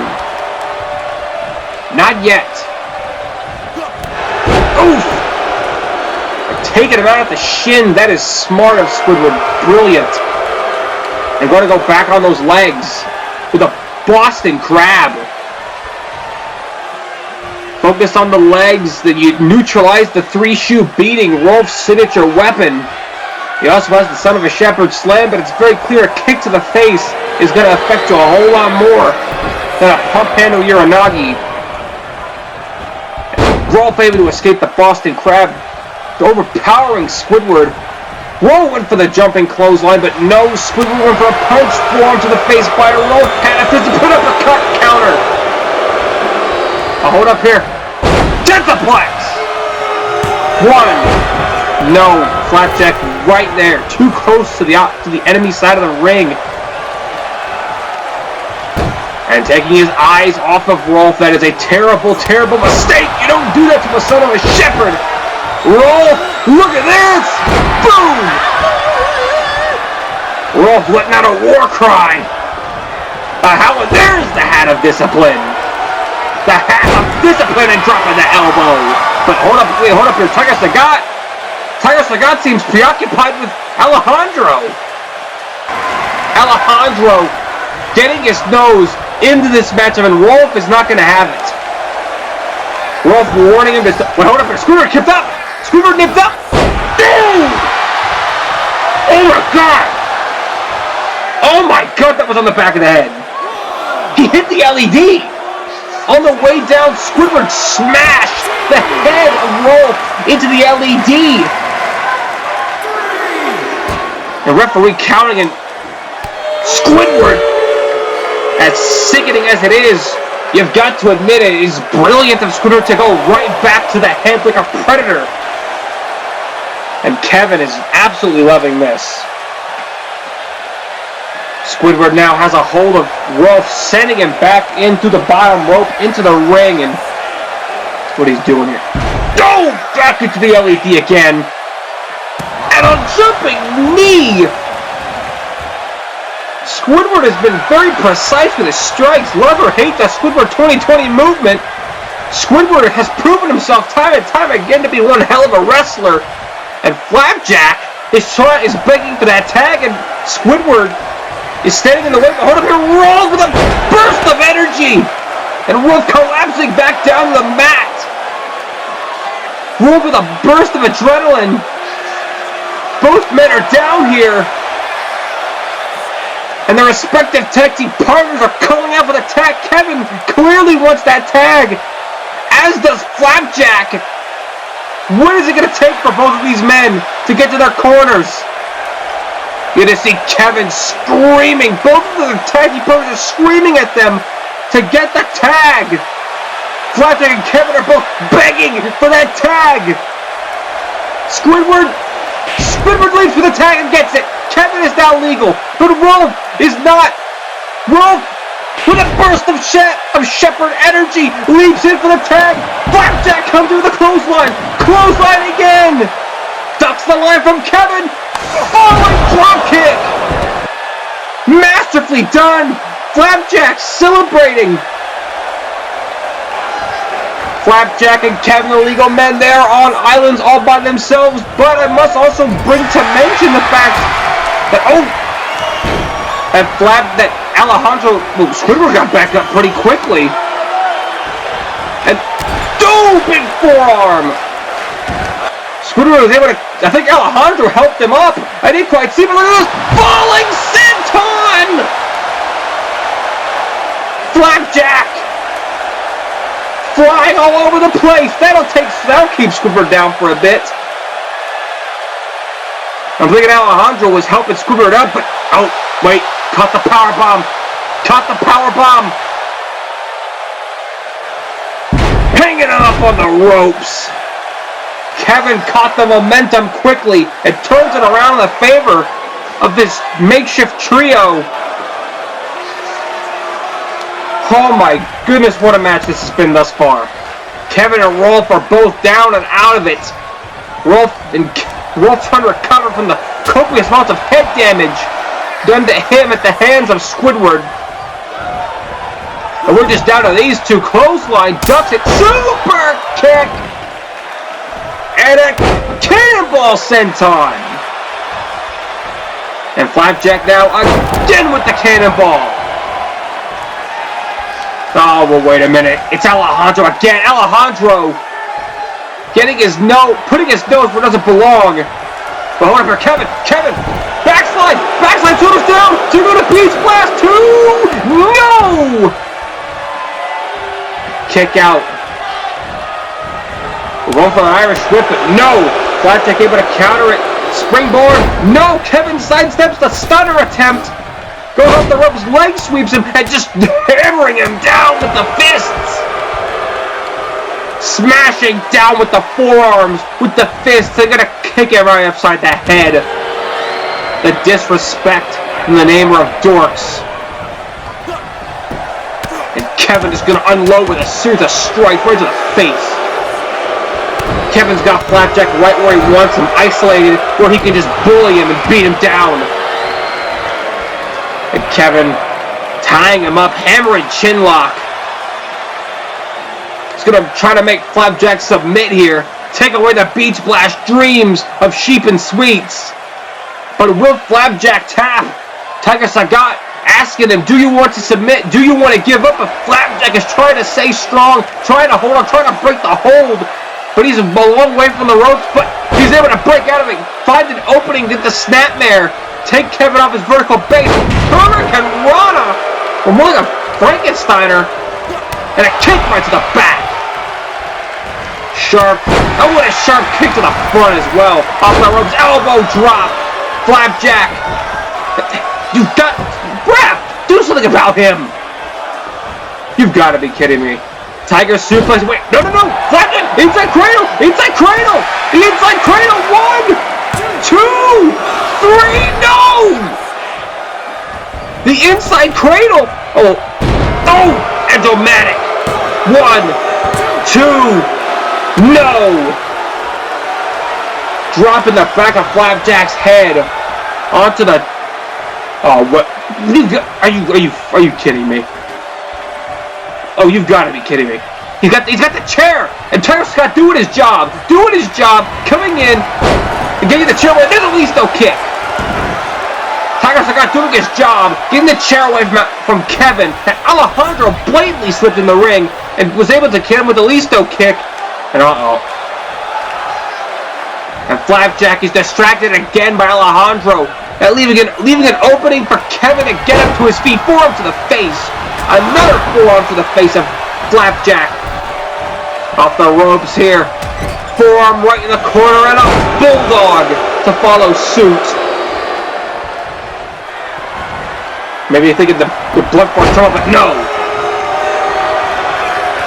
Speaker 1: Not yet. Oof! Taking him out at the shin. That is smart of Squidward. Brilliant. And going to go back on those legs with a Boston Crab. Focus on the legs, that you neutralize the 3-shoe beating, Rolf's signature weapon. He also has the son of a shepherd slam, but it's very clear a kick to the face is going to affect you a whole lot more than a pump handle Uranagi. Rolf able to escape the Boston Crab, overpowering Squidward. Rolf went for the jumping clothesline, but no, Squidward went for a punch form to the face by Rolf. Had to put up a cut counter. I'll hold up here. Tentaplex! 1. No. Flapjack right there. Too close to the enemy side of the ring. And taking his eyes off of Rolf. That is a terrible, terrible mistake. You don't do that to the son of a shepherd. Rolf, look at this! Boom! Rolf letting out a war cry. There's the hat of discipline. The hat of discipline and dropping the elbow. But hold up here. Tiger Sagat seems preoccupied with Alejandro. Alejandro getting his nose into this matchup, and Rolf is not going to have it. Rolf warning him to stop. Wait, hold up here. Squidward nipped up. Boom! Oh my god! Oh my god, that was on the back of the head. He hit the LED. On the way down, Squidward smashed the head of Rolf into the LED. The referee counting, and Squidward, as sickening as it is, you've got to admit it is brilliant of Squidward to go right back to the head like a predator. And Kevin is absolutely loving this. Squidward now has a hold of Rolf, sending him back into the bottom rope, into the ring, and that's what he's doing here. Oh! Back into the LED again. And a jumping knee! Squidward has been very precise with his strikes. Love or hate the Squidward 2020 movement, Squidward has proven himself time and time again to be one hell of a wrestler. And Flapjack is begging for that tag, and Squidward is standing in the way. Hold up here, Rolf with a burst of energy! And Rolf collapsing back down to the mat. Wolf with a burst of adrenaline. Both men are down here. And their respective tag team partners are calling out for the tag. Kevin clearly wants that tag. As does Flapjack. What is it going to take for both of these men to get to their corners? You're going to see Kevin screaming. Both of the tag team partners are screaming at them to get the tag. Flapjack and Kevin are both begging for that tag. Squidward leaps for the tag and gets it. Kevin is now legal, but Wolf is not. Wolf, with a burst of Shepherd energy, leaps in for the tag. Flapjack comes through the clothesline. Clothesline again. Ducks the line from Kevin. Falling drop kick. Masterfully done. Flapjack celebrating. Flapjack and Kevin, the legal men there on islands all by themselves, but I must also bring to mention the fact that, that Alejandro, Squidward got back up pretty quickly. And, big forearm! Squidward was able to, I think Alejandro helped him up. I didn't quite see, but look at this, falling senton! Flapjack! Flying all over the place. That'll keep Squidward down for a bit. I'm thinking Alejandro was helping Squidward up, but wait, caught the power bomb. Caught the power bomb. Hanging it up on the ropes. Kevin caught the momentum quickly and turns it around in the favor of this makeshift trio. Oh my goodness, what a match this has been thus far. Kevin and Rolf are both down and out of it. Rolf's trying to recover from the copious amounts of head damage done to him at the hands of Squidward. And we're just down to these two. Clothesline, ducks it, super kick! And a cannonball senton! And Flapjack now again with the cannonball. Oh, well, wait a minute. It's Alejandro again. Alejandro putting his nose where it doesn't belong. But hold up here, Kevin, backslide, shoulders down, to go to Beach Blast, 2, no! Kick out. We're going for an Irish whip, but no! Flapjack able to counter it. Springboard, no! Kevin sidesteps the stunner attempt. Goes off the ropes, leg sweeps him, and just hammering him down with the fists. Smashing down with the forearms, with the fists. They're gonna kick him right upside the head. The disrespect in the name of dorks. And Kevin is gonna unload with a series of strikes right to the face. Kevin's got Flapjack right where he wants him, isolated, where he can just bully him and beat him down. And Kevin tying him up, hammering chin lock. He's going to try to make Flapjack submit here. Take away the Beach Blast dreams of sheep and sweets. But will Flapjack tap? Tiger Sagat asking him, do you want to submit? Do you want to give up? But Flapjack is trying to stay strong, trying to hold on, trying to break the hold. But he's a long way from the ropes, but he's able to break out of it. Find an opening, get the snapmare. Take Kevin off his vertical base. Hurricane Rana! Or more like a Frankensteiner. And a kick right to the back. Sharp. I want a sharp kick to the front as well. Off the ropes. Elbow drop. Flapjack. You've got... Brad! Do something about him! You've got to be kidding me. Tiger suplex. Wait. No. Flapjack. Inside cradle. Inside cradle. The inside cradle. 1, 2, 3. No! The inside cradle. Oh. Endomatic. 1, 2. No. Dropping the back of Flapjack's head onto the. Oh, what? Are you kidding me? Oh, you've got to be kidding me. He's got the chair, and Tiger Scott doing his job, coming in and getting the chair away. There's a Listo kick. Tiger Scott doing his job, getting the chair away from Kevin. And Alejandro blatantly slipped in the ring and was able to get him with the Listo kick. And And Flapjack is distracted again by Alejandro, leaving an opening for Kevin to get up to his feet. Forearm to the face. Another forearm to the face of Flapjack. Off the ropes here. Forearm right in the corner and a bulldog to follow suit. Maybe you're thinking the blood force trouble, but no.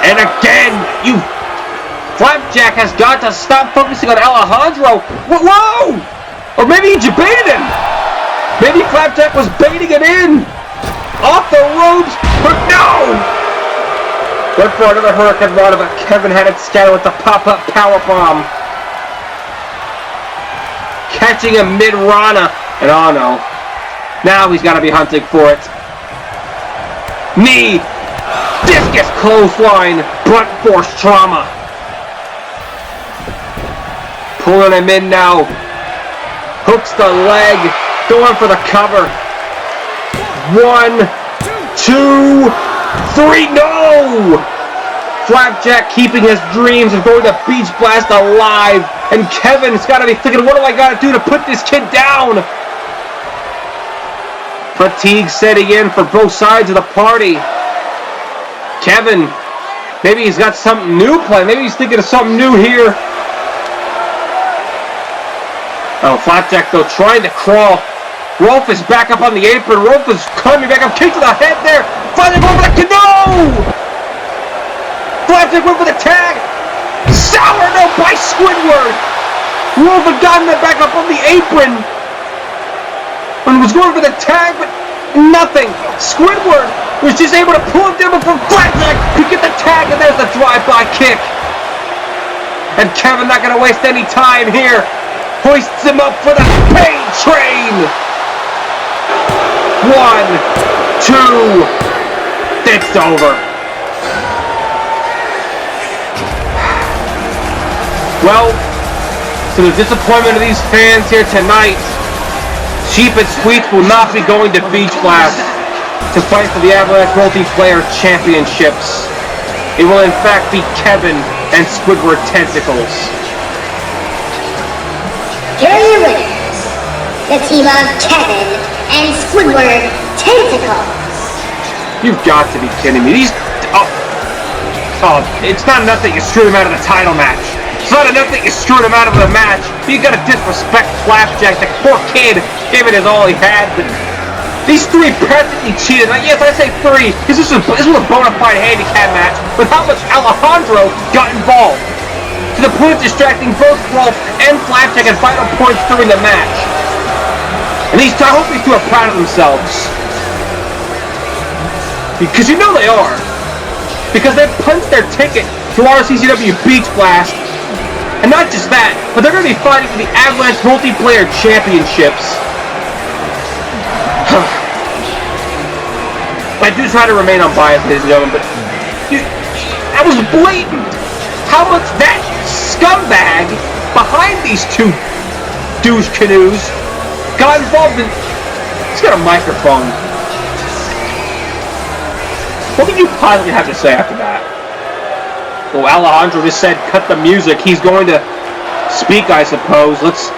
Speaker 1: And again, Flapjack has got to stop focusing on Alejandro. Whoa! Or maybe he baited him. Maybe Flapjack was baiting it in. Off the ropes, but no! Went for another Hurricane Rana, but Kevin had it scattered with the pop-up powerbomb. Catching him mid-Rana, and oh no. Now he's got to be hunting for it. Knee! Discus clothesline! Brunt force trauma! Pulling him in now. Hooks the leg. Going for the cover. 1, 2, 3. No! Flapjack keeping his dreams of going to Beach Blast alive. And Kevin's got to be thinking, what do I got to do to put this kid down? Fatigue setting in for both sides of the party. Kevin, maybe he's got something new planned. Maybe he's thinking of something new here. Oh, Flapjack, though, trying to crawl. Rolf is back up on the apron. Rolf is climbing back up. Kick to the head there. Finally going for the canoe! Flapjack went for the tag. Sourdough by Squidward. Rolf had gotten it back up on the apron. And was going for the tag, but nothing. Squidward was just able to pull him down before Flapjack could get the tag, and there's the drive-by kick. And Kevin not going to waste any time here. Hoists him up for the pain train. 1, 2. It's over. Well, to the disappointment of these fans here tonight, Cheap and Sweets will not be going to Beach Blast to fight for the Avalanche Multiplayer Championships. It will in fact be Kevin and Squidward Tentacles.
Speaker 2: Here are your winners, the team of Kevin and Squidward Tentacles.
Speaker 1: You've got to be kidding me. It's not enough that you screwed him out of the title match. It's not enough that you screwed him out of the match. You gotta disrespect Flapjack. The poor kid gave it his all he had. But these three practically cheated. Now, yes, I say three, because this was a bona fide handicap match. But how much Alejandro got involved? To the point of distracting both Rolf and Flapjack at final points during the match. And I hope these two are proud of themselves. Because you know they are. Because they punched their ticket to RCCW Beach Blast. And not just that, but they're going to be fighting for the Avalanche Multiplayer Championships. I do try to remain unbiased, ladies and gentlemen, but that was blatant. How much that scumbag behind these two douche canoes got involved in... He's got a microphone. What did you possibly have to say after that? Well, Alejandro just said, cut the music. He's going to speak, I suppose. Let's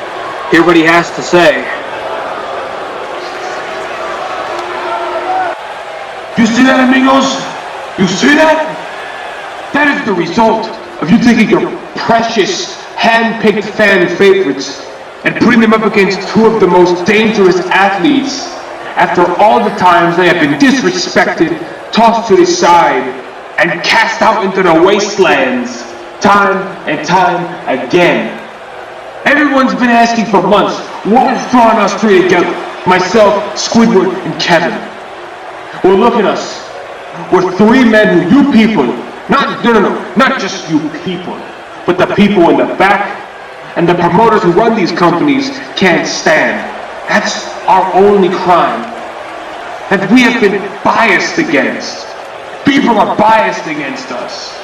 Speaker 1: hear what he has to say.
Speaker 5: You see that, amigos? You see that? That is the result of you taking your precious, hand-picked fan favorites and putting them up against two of the most dangerous athletes after all the times they have been disrespected, tossed to the side, and cast out into the wastelands time and time again. Everyone's been asking for months, what is drawing us three together? Myself, Squidward, and Kevin. Well, look at us. We're three men who you people, not just you people, but the people in the back and the promoters who run these companies can't stand. That's our only crime. That we have been biased against. People are biased against us.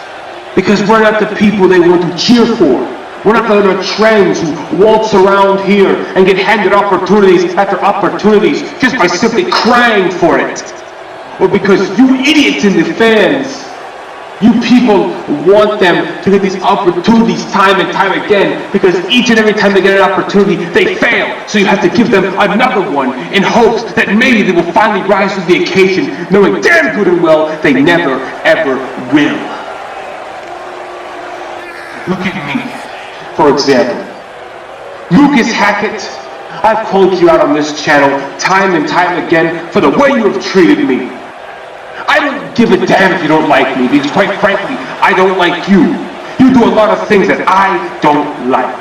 Speaker 5: Because we're not the people they want to cheer for. We're not the trends who waltz around here and get handed opportunities after opportunities just by simply crying for it. Or because you idiots in the fans You people want them to get these opportunities time and time again because each and every time they get an opportunity, they fail. So you have to give them another one in hopes that maybe they will finally rise to the occasion, knowing damn good and well they never ever will. Look at me, for example. Lucas Hackett, I've called you out on this channel time and time again for the way you have treated me. I don't give a damn if you don't like me, because quite frankly, I don't like you. You do a lot of things that I don't like.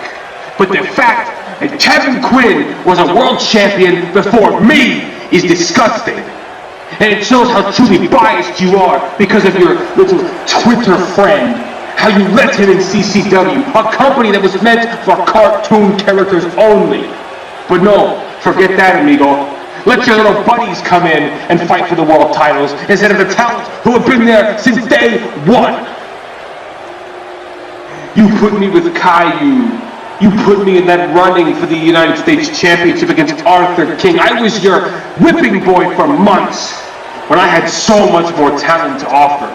Speaker 5: But the fact that Kevin Quinn was a world champion before me is disgusting. And it shows how truly biased you are because of your little Twitter friend. How you let him in CCW, a company that was meant for cartoon characters only. But no, forget that, amigo. Let your little buddies come in and fight for the world titles instead of the talents who have been there since day one. You put me with Caillou. You put me in that running for the United States Championship against Arthur King. I was your whipping boy for months when I had so much more talent to offer.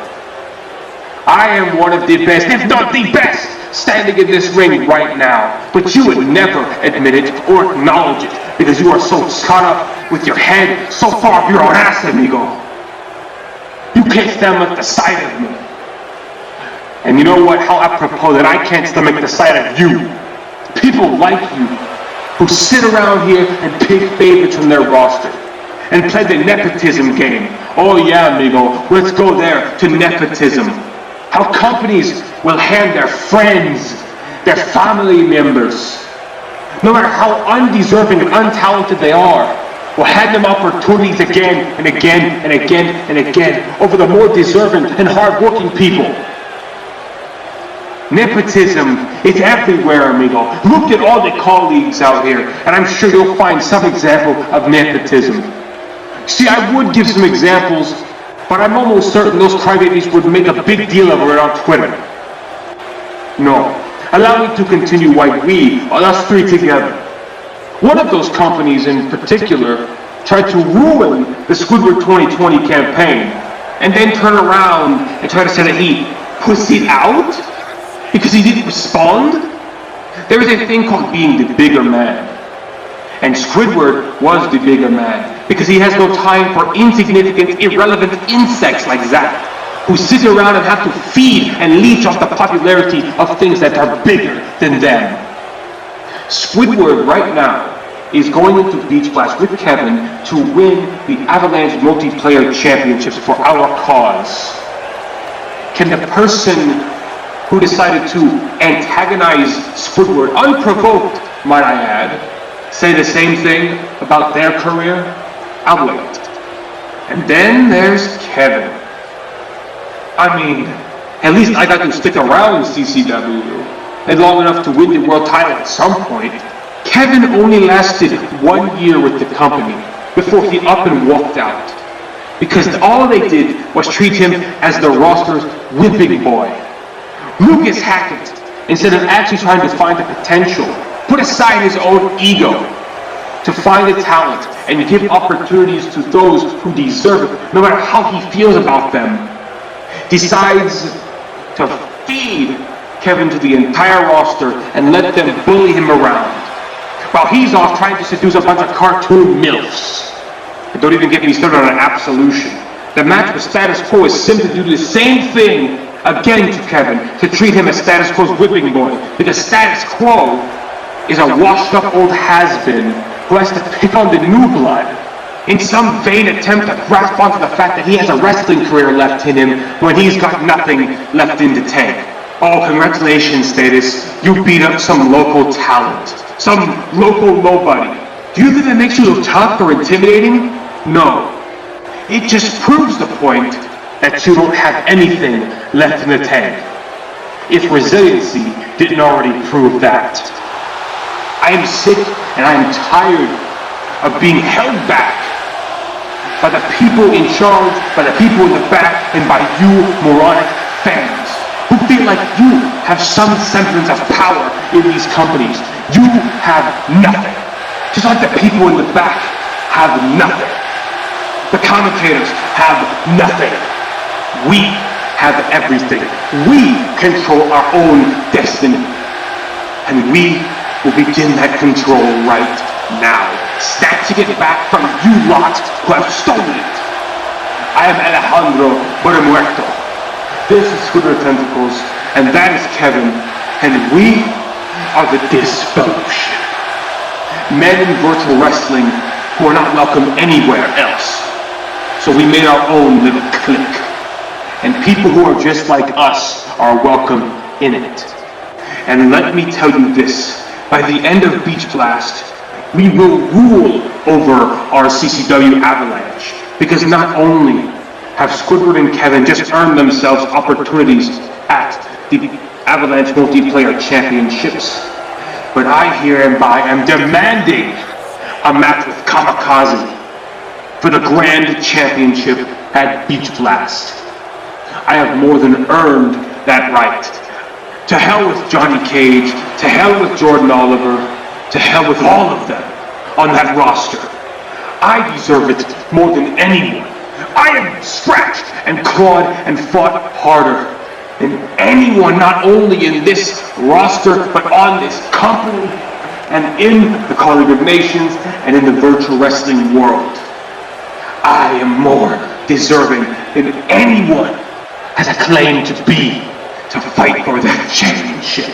Speaker 5: I am one of the best, if not the best, standing in this ring right now. But you would never admit it or acknowledge it because you are so caught up with your head so far up your own ass, amigo. You can't stomach the sight of me. And you know what? How apropos that I can't stomach the sight of you. People like you who sit around here and pick favorites from their roster and play the nepotism game. Oh yeah, amigo, let's go there to nepotism. How companies will hand their friends, their family members, no matter how undeserving and untalented they are, will hand them opportunities again and again and again and again over the more deserving and hard-working people. Nepotism is everywhere, amigo. Look at all the colleagues out here, and I'm sure you'll find some example of nepotism. See, I would give some examples, but I'm almost certain those crybabies would make a big deal of it on Twitter. No. Allow me to continue why we, us three together. One of those companies in particular tried to ruin the Squidward 2020 campaign and then turn around and try to say that he pussied out because he didn't respond. There is a thing called being the bigger man. And Squidward was the bigger man because he has no time for insignificant, irrelevant insects like that who sit around and have to feed and leech off the popularity of things that are bigger than them. Squidward right now is going into Beach Blast with Kevin to win the Avalanche Multiplayer Championships for our cause. Can the person who decided to antagonize Squidward, unprovoked, might I add, say the same thing about their career? I'll wait. And then there's Kevin. I mean, at least I got to stick around CCW and long enough to win the world title at some point. Kevin only lasted 1 year with the company before he up and walked out. Because all they did was treat him as the roster's whipping boy. Lucas Hackett, instead of actually trying to find the potential, put aside his own ego to find the talent and give opportunities to those who deserve it, no matter how he feels about them. Decides to feed Kevin to the entire roster and let them bully him around, while he's off trying to seduce a bunch of cartoon MILFs. And don't even get me started on an absolution. The match with Status Quo is simply to do the same thing again to Kevin, to treat him as Status Quo's whipping boy, because Status Quo is a washed-up old has-been who has to pick on the new blood in some vain attempt to grasp onto the fact that he has a wrestling career left in him when he's got nothing left in the tank. Oh, congratulations, Status. You beat up some local talent. Some local nobody. Do you think that makes you look tough or intimidating? No. It just proves the point that you don't have anything left in the tank. If resiliency didn't already prove that. I am sick and I am tired of being held back by the people in charge, by the people in the back, and by you moronic fans who feel like you have some semblance of power in these companies. You have nothing. Just like the people in the back have nothing. The commentators have nothing. We have everything. We control our own destiny. And we will begin that control right now, snatching it back from you lot who have stolen it. I am Alejandro Muerto. This is Scooter Tentacles, and that is Kevin, and we are the Disfellowship. Men in virtual wrestling who are not welcome anywhere else. So we made our own little clique. And people who are just like us are welcome in it. And let me tell you this, by the end of Beach Blast, we will rule over RCCW Avalanche. Because not only have Squidward and Kevin just earned themselves opportunities at the Avalanche Multiplayer Championships, but I hereby am demanding a match with Kamikaze for the Grand Championship at Beach Blast. I have more than earned that right. To hell with Johnny Cage, to hell with Jordan Oliver, to hell with all of them on that roster. I deserve it more than anyone. I have scratched and clawed and fought harder than anyone, not only in this roster, but on this company, and in the Colleague of Nations, and in the virtual wrestling world. I am more deserving than anyone has a claim to be, to fight for that championship.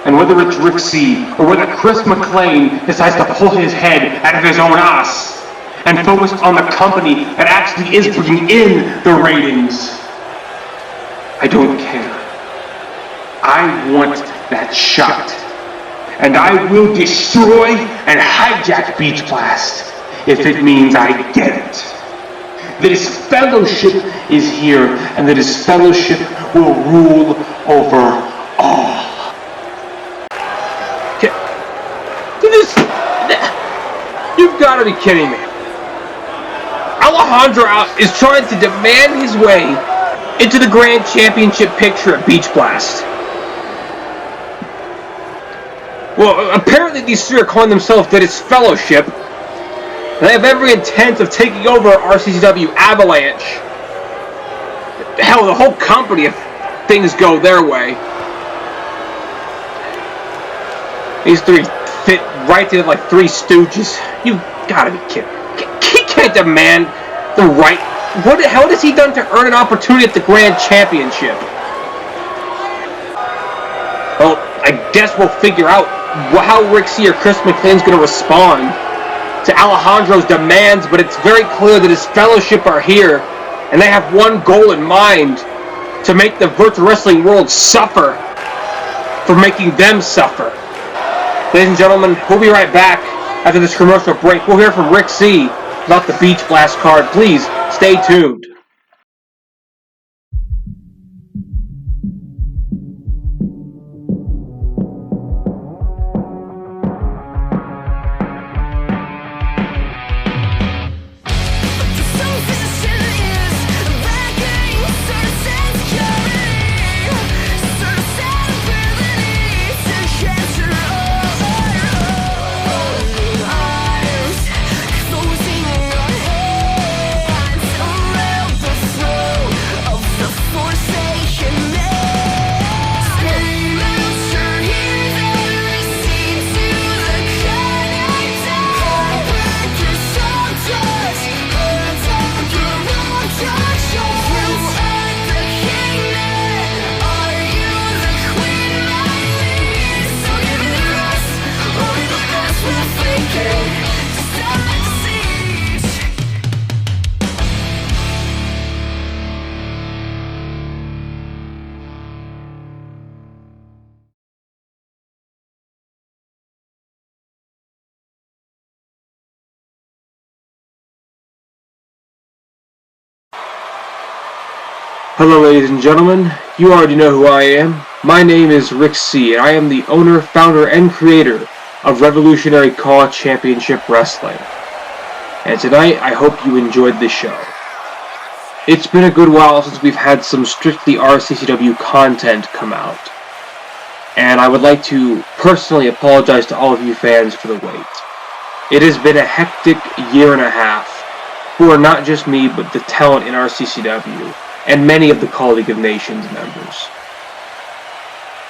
Speaker 5: And whether it's Rick C, or whether Chris McClain decides to pull his head out of his own ass and focus on the company that actually is bringing in the ratings, I don't care. I want that shot. And I will destroy and hijack Beach Blast if it means I get it. The Disfellowship is here, and the Disfellowship will rule over all.
Speaker 1: You've got to be kidding me. Alejandro is trying to demand his way into the Grand Championship picture at Beach Blast. Well, apparently these three are calling themselves the Disfellowship. They have every intent of taking over RCCW Avalanche. Hell, the whole company if things go their way. These three fit right in like Three Stooges. You gotta be kidding. He can't demand the right. What the hell has he done to earn an opportunity at the Grand Championship? Well, I guess we'll figure out how Rick C or Chris McClain's gonna respond to Alejandro's demands, but it's very clear that his fellowship are here, and they have one goal in mind, to make the virtual wrestling world suffer for making them suffer. Ladies and gentlemen, we'll be right back after this commercial break. We'll hear from Rick C about the Beach Blast card. Please stay tuned. Hello ladies and gentlemen, you already know who I am. My name is Rick C, and I am the owner, founder, and creator of Revolutionary Call Championship Wrestling. And tonight, I hope you enjoyed this show. It's been a good while since we've had some strictly RCCW content come out. And I would like to personally apologize to all of you fans for the wait. It has been a hectic year and a half for not just me, but the talent in RCCW. and many of the Colleague of Nations members.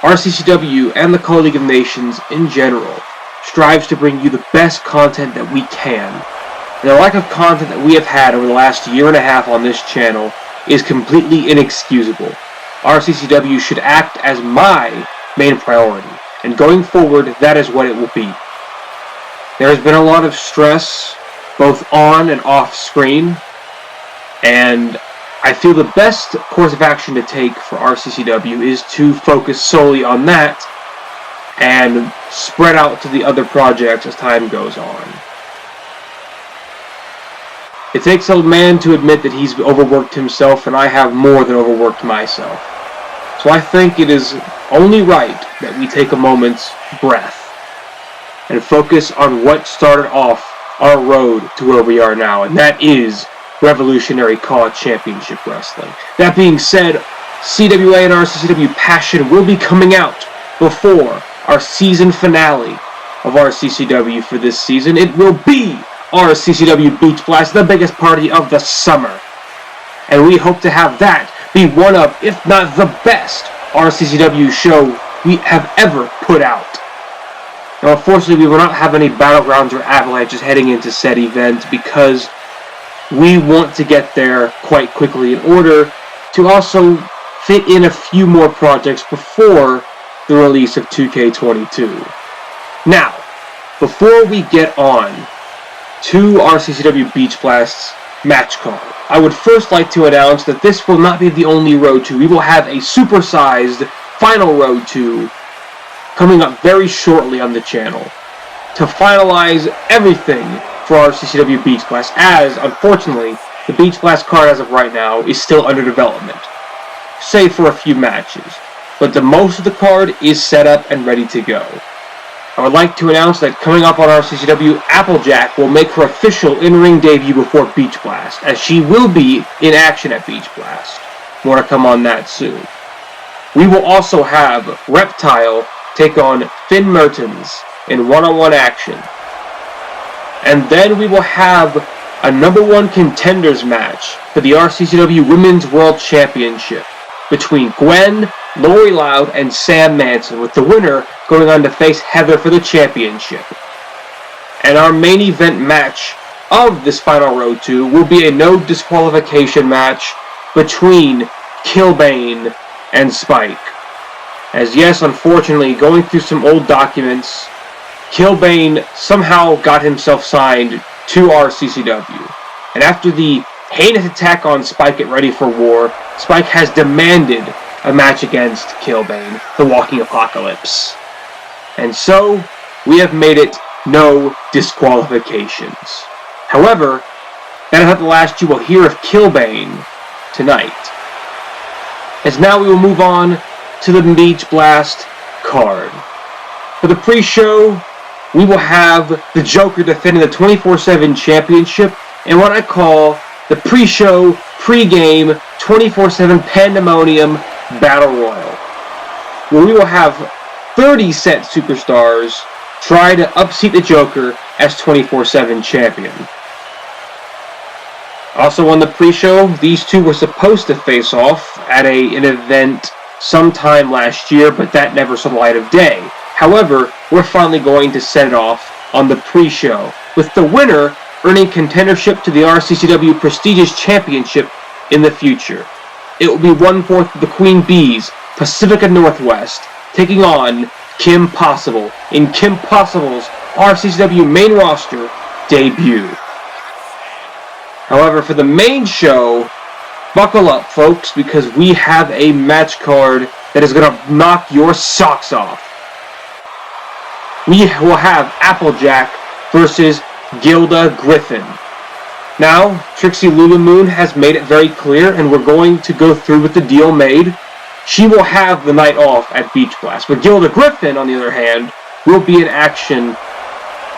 Speaker 1: RCCW and the Colleague of Nations in general strives to bring you the best content that we can. And the lack of content that we have had over the last year and a half on this channel is completely inexcusable. RCCW should act as my main priority, and going forward, that is what it will be. There has been a lot of stress, both on and off screen, and I feel the best course of action to take for RCCW is to focus solely on that and spread out to the other projects as time goes on. It takes a man to admit that he's overworked himself, and I have more than overworked myself. So I think it is only right that we take a moment's breath and focus on what started off our road to where we are now, and that is Revolutionary College Championship Wrestling. That being said, CWA and RCCW Passion will be coming out before our season finale of RCCW for this season. It will be RCCW Beach Blast, the biggest party of the summer. And we hope to have that be one of, if not the best, RCCW show we have ever put out. Now, unfortunately, we will not have any battlegrounds or avalanches heading into said event because we want to get there quite quickly in order to also fit in a few more projects before the release of 2K22. Now, before we get on to RCCW Beach Blast's match card, I would first like to announce that this will not be the only Road 2. We will have a supersized final Road 2 coming up very shortly on the channel to finalize everything for RCCW Beach Blast, as, unfortunately, the Beach Blast card as of right now is still under development, save for a few matches, but the most of the card is set up and ready to go. I would like to announce that coming up on RCCW, Applejack will make her official in-ring debut before Beach Blast, as she will be in action at Beach Blast. More to come on that soon. We will also have Reptile take on Finn Mertens in one-on-one action. And then we will have a #1 contenders match for the RCCW Women's World Championship between Gwen, Lori Loud, and Sam Manson, with the winner going on to face Heather for the championship. And our main event match of this final Road 2 will be a no disqualification match between Killbane and Spike. As yes, unfortunately, going through some old documents, Killbane somehow got himself signed to RCCW. And after the heinous attack on Spike at Ready for War, Spike has demanded a match against Killbane, the Walking Apocalypse. And so, we have made it no disqualifications. However, that is not the last you will hear of Killbane tonight. As now we will move on to the Beach Blast card. For the pre-show, we will have the Joker defending the 24/7 championship in what I call the pre-show, pre-game, 24/7 Pandemonium Battle Royal, where we will have 30 set superstars try to upseat the Joker as 24/7 champion. Also on the pre-show, these two were supposed to face off at an event sometime last year, but that never saw the light of day. However, we're finally going to set it off on the pre-show, with the winner earning contendership to the RCCW Prestigious Championship in the future. It will be 1/4 of the Queen Bees, Pacifica Northwest, taking on Kim Possible in Kim Possible's RCCW main roster debut. However, for the main show, buckle up, folks, because we have a match card that is going to knock your socks off. We will have Applejack versus Gilda Griffin. Now, Trixie Lulumoon has made it very clear, and we're going to go through with the deal made. She will have the night off at Beach Blast, but Gilda Griffin, on the other hand, will be in action,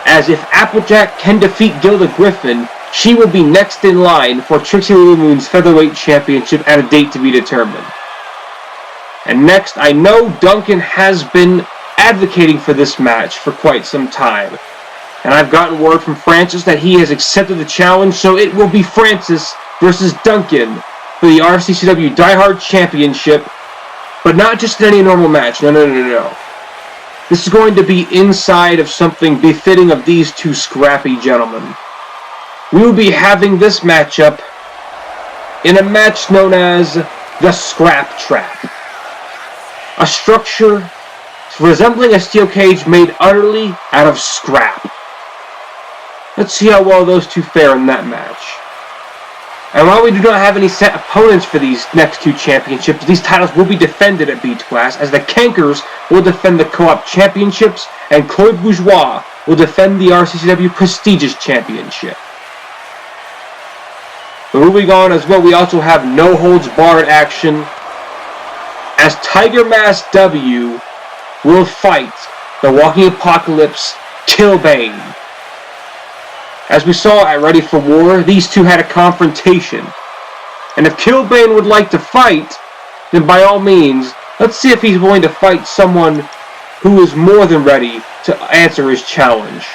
Speaker 1: as if Applejack can defeat Gilda Griffin, she will be next in line for Trixie Lulumoon's Featherweight Championship at a date to be determined. And next, I know Duncan has been advocating for this match for quite some time, and I've gotten word from Francis that he has accepted the challenge, so it will be Francis versus Duncan for the RCCW Die Hard Championship, but not just in any normal match. No. This is going to be inside of something befitting of these two scrappy gentlemen. We will be having this matchup in a match known as the Scrap Trap. A structure resembling a steel cage made utterly out of scrap. Let's see how well those two fare in that match. And while we do not have any set opponents for these next two championships, these titles will be defended at Beach Blast, as the Cankers will defend the Co-op Championships, and Claude Bourgeois will defend the RCCW Prestigious Championship. But moving on as well, we also have no holds barred action, as Tiger Mask W will fight the Walking Apocalypse Killbane. As we saw at Ready for War, these two had a confrontation. And if Killbane would like to fight, then by all means, let's see if he's willing to fight someone who is more than ready to answer his challenge.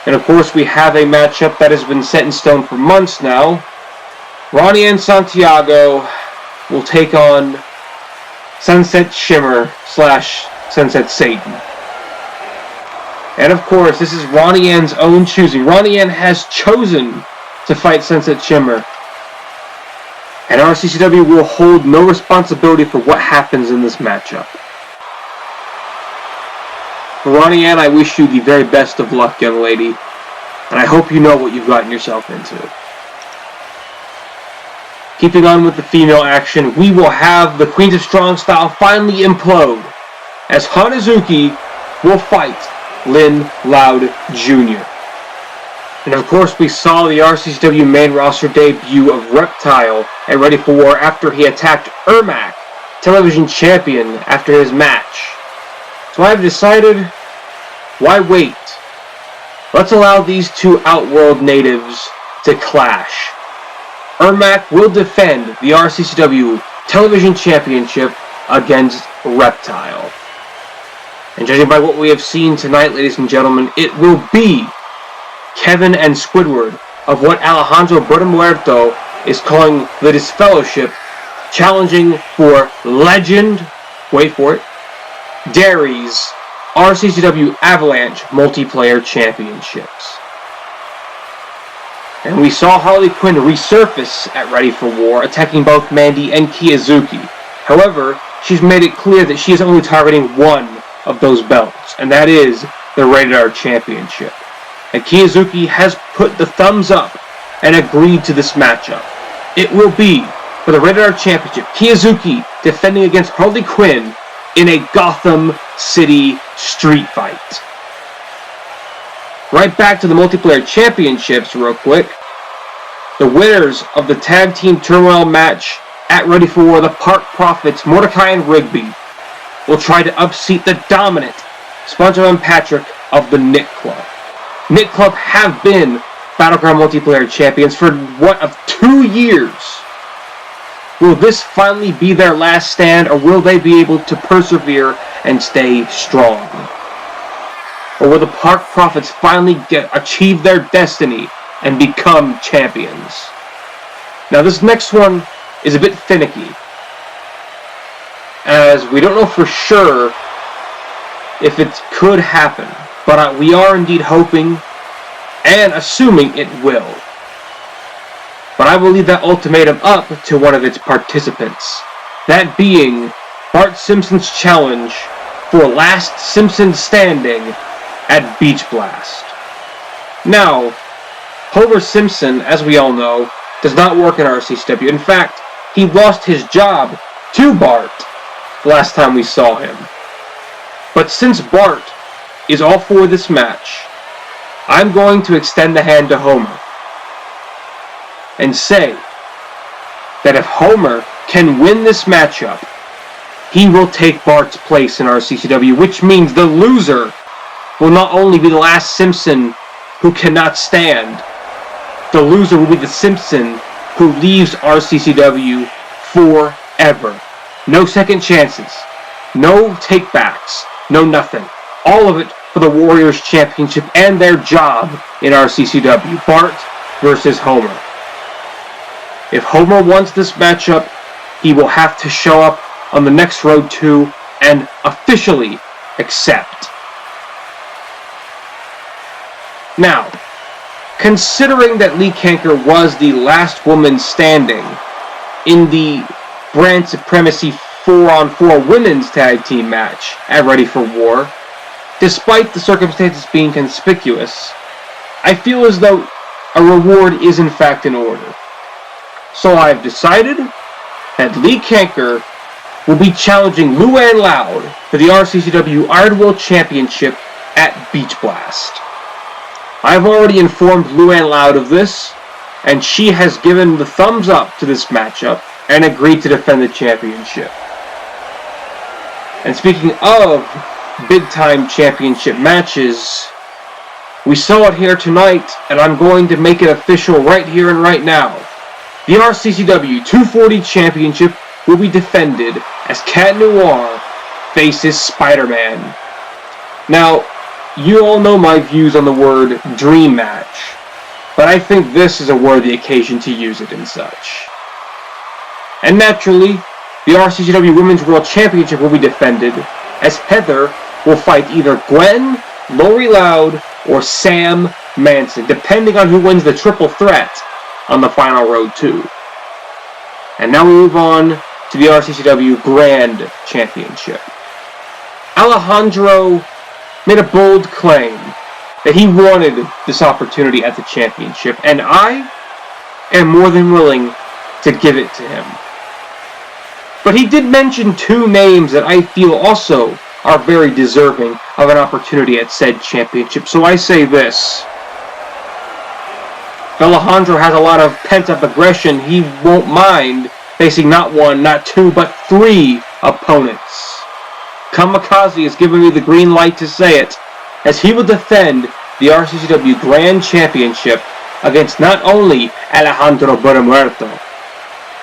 Speaker 1: And of course, we have a matchup that has been set in stone for months now. Ronnie and Santiago will take on Sunset Shimmer / Sunset Satan. And of course, this is Ronnie Yen's own choosing. Ronnie Yen has chosen to fight Sunset Shimmer. And RCCW will hold no responsibility for what happens in this matchup. For Ronnie Yen, I wish you the very best of luck, young lady. And I hope you know what you've gotten yourself into. Keeping on with the female action, we will have the Queens of Strong Style finally implode, as Hanazuki will fight Lynn Loud Jr. And of course, we saw the RCCW main roster debut of Reptile at Ready for War after he attacked Ermac, television champion, after his match. So I've decided, why wait? Let's allow these two Outworld natives to clash. Ermac will defend the RCCW television championship against Reptile. And judging by what we have seen tonight, ladies and gentlemen, it will be Kevin and Squidward of what Alejandro Bertamuerto is calling the Disfellowship, challenging for Legend, wait for it, Derry's RCCW Avalanche Multiplayer Championships. And we saw Harley Quinn resurface at Ready for War, attacking both Mandy and Kiyozuki. However, she's made it clear that she is only targeting one of those belts, and that is the Rated R Championship. And Kiyozuki has put the thumbs up and agreed to this matchup. It will be for the Rated R Championship, Kiyozuki defending against Harley Quinn in a Gotham City street fight. Right back to the Multiplayer Championships real quick. The winners of the Tag Team Turmoil match at Ready for War, the Park Profits, Mordecai and Rigby, will try to upseat the dominant Sponge and Patrick of the Nick Club. Nick Club have been Battleground Multiplayer Champions for 2 years. Will this finally be their last stand, or will they be able to persevere and stay strong? Or will the Park Profits finally achieve their destiny and become champions? Now this next one is a bit finicky, as we don't know for sure if it could happen, but we are indeed hoping and assuming it will. But I will leave that ultimatum up to one of its participants, that being Bart Simpson's challenge for Last Simpson Standing at Beach Blast. Now, Homer Simpson, as we all know, does not work in RCCW. In fact, he lost his job to Bart the last time we saw him. But since Bart is all for this match, I'm going to extend the hand to Homer and say that if Homer can win this matchup, he will take Bart's place in RCCW, which means the loser will not only be the last Simpson who cannot stand, the loser will be the Simpson who leaves RCCW forever. No second chances, no takebacks, no nothing. All of it for the Warriors Championship and their job in RCCW. Bart versus Homer. If Homer wants this matchup, he will have to show up on the next Road 2 and officially accept. Now, considering that Lee Kanker was the last woman standing in the Brand Supremacy 4-on-4 women's tag team match at Ready for War, despite the circumstances being conspicuous, I feel as though a reward is in fact in order. So I've decided that Lee Kanker will be challenging Luann Loud for the RCCW Iron Will Championship at Beach Blast. I've already informed Luann Loud of this, and she has given the thumbs up to this matchup and agreed to defend the championship. And speaking of big-time championship matches, we saw it here tonight, and I'm going to make it official right here and right now. The RCCW 240 Championship will be defended as Cat Noir faces Spider-Man. Now, you all know my views on the word dream match, but I think this is a worthy occasion to use it and such. And naturally, the RCCW Women's World Championship will be defended as Heather will fight either Gwen, Lori Loud, or Sam Manson, depending on who wins the triple threat on the final Road 2. And now we move on to the RCCW Grand Championship. Alejandro made a bold claim that he wanted this opportunity at the championship, and I am more than willing to give it to him. But he did mention two names that I feel also are very deserving of an opportunity at said championship, so I say this. If Alejandro has a lot of pent-up aggression, he won't mind facing not one, not two, but three opponents. Kamikaze is giving me the green light to say it, as he will defend the RCCW Grand Championship against not only Alejandro Buenamuerto,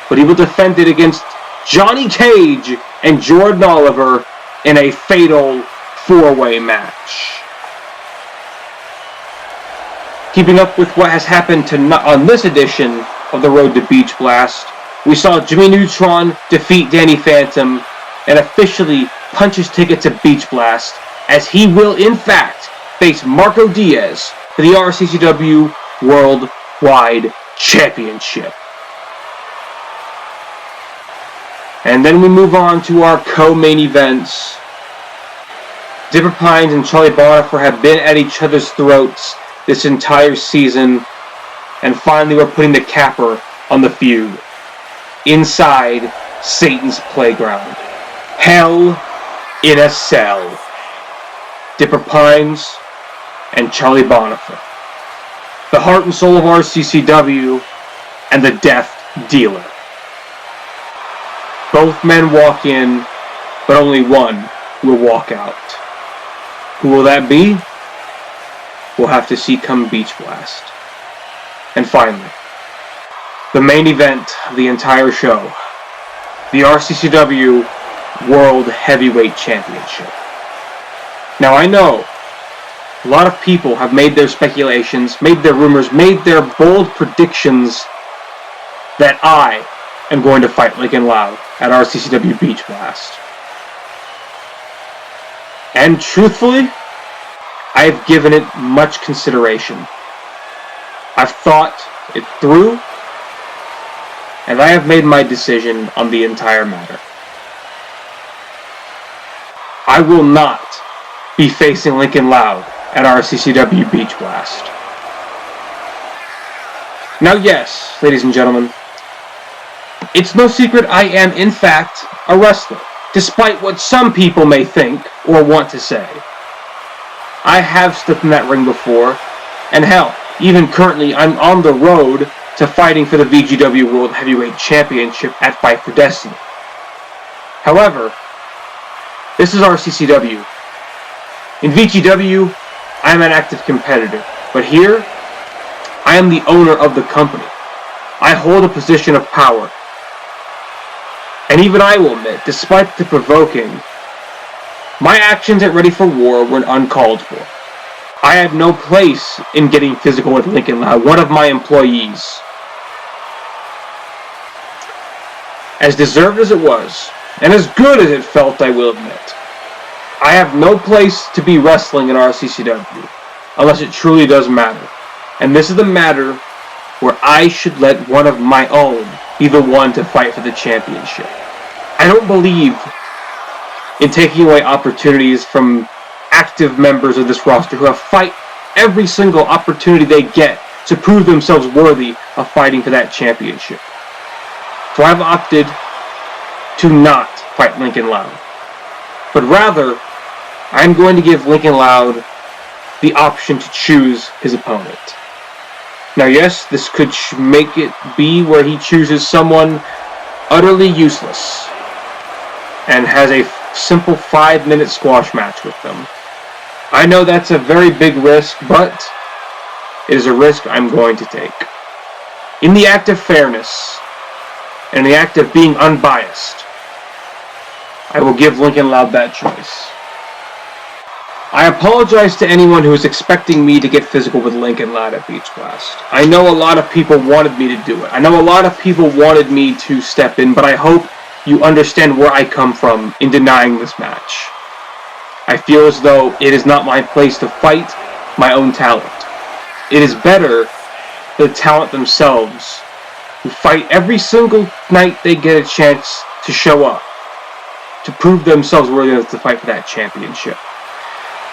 Speaker 1: but he will defend it against Johnny Cage and Jordan Oliver in a fatal four-way match. Keeping up with what has happened on this edition of the Road to Beach Blast, we saw Jimmy Neutron defeat Danny Phantom and officially punch his ticket to Beach Blast, as he will in fact face Marco Diaz for the RCCW Worldwide Championship. And then we move on to our co-main events. Dipper Pines and Charlie Bonifer have been at each other's throats this entire season, and finally we're putting the capper on the feud inside Satan's Playground. Hell in a Cell. Dipper Pines and Charlie Bonifer. The heart and soul of RCCW and the Death Dealer. Both men walk in, but only one will walk out. Who will that be? We'll have to see come Beach Blast. And finally, the main event of the entire show, the RCCW World Heavyweight Championship. Now I know a lot of people have made their speculations, made their rumors, made their bold predictions that I am going to fight Lincoln Loud at RCCW Beach Blast. And truthfully, I've given it much consideration. I've thought it through, and I have made my decision on the entire matter. I will not be facing Lincoln Loud at RCCW Beach Blast. Now yes, ladies and gentlemen, it's no secret I am in fact a wrestler, despite what some people may think or want to say. I have stepped in that ring before, and hell, even currently I'm on the road to fighting for the VGW World Heavyweight Championship at Fight for Destiny. However, this is RCCW. In VGW, I am an active competitor, but here, I am the owner of the company. I hold a position of power. And even I will admit, despite the provoking, my actions at Ready for War were uncalled for. I had no place in getting physical with Lincoln Loud, one of my employees. as deserved as it was, and as good as it felt, I will admit, I have no place to be wrestling in RCCW, unless it truly does matter. And this is the matter where I should let one of my own be the one to fight for the championship. I don't believe in taking away opportunities from active members of this roster who have fight every single opportunity they get to prove themselves worthy of fighting for that championship. So I've opted to not fight Lincoln Loud, but rather I'm going to give Lincoln Loud the option to choose his opponent. Now yes, this could make it be where he chooses someone utterly useless and has a simple 5-minute squash match with them. I know that's a very big risk, but it is a risk I'm going to take. In the act of fairness, and in the act of being unbiased, I will give Lincoln Loud that choice. I apologize to anyone who is expecting me to get physical with Lincoln Loud at Beach Blast. I know a lot of people wanted me to do it. I know a lot of people wanted me to step in, but I hope you understand where I come from in denying this match. I feel as though it is not my place to fight my own talent. It is better for the talent themselves who fight every single night they get a chance to show up, to prove themselves worthy enough to fight for that championship.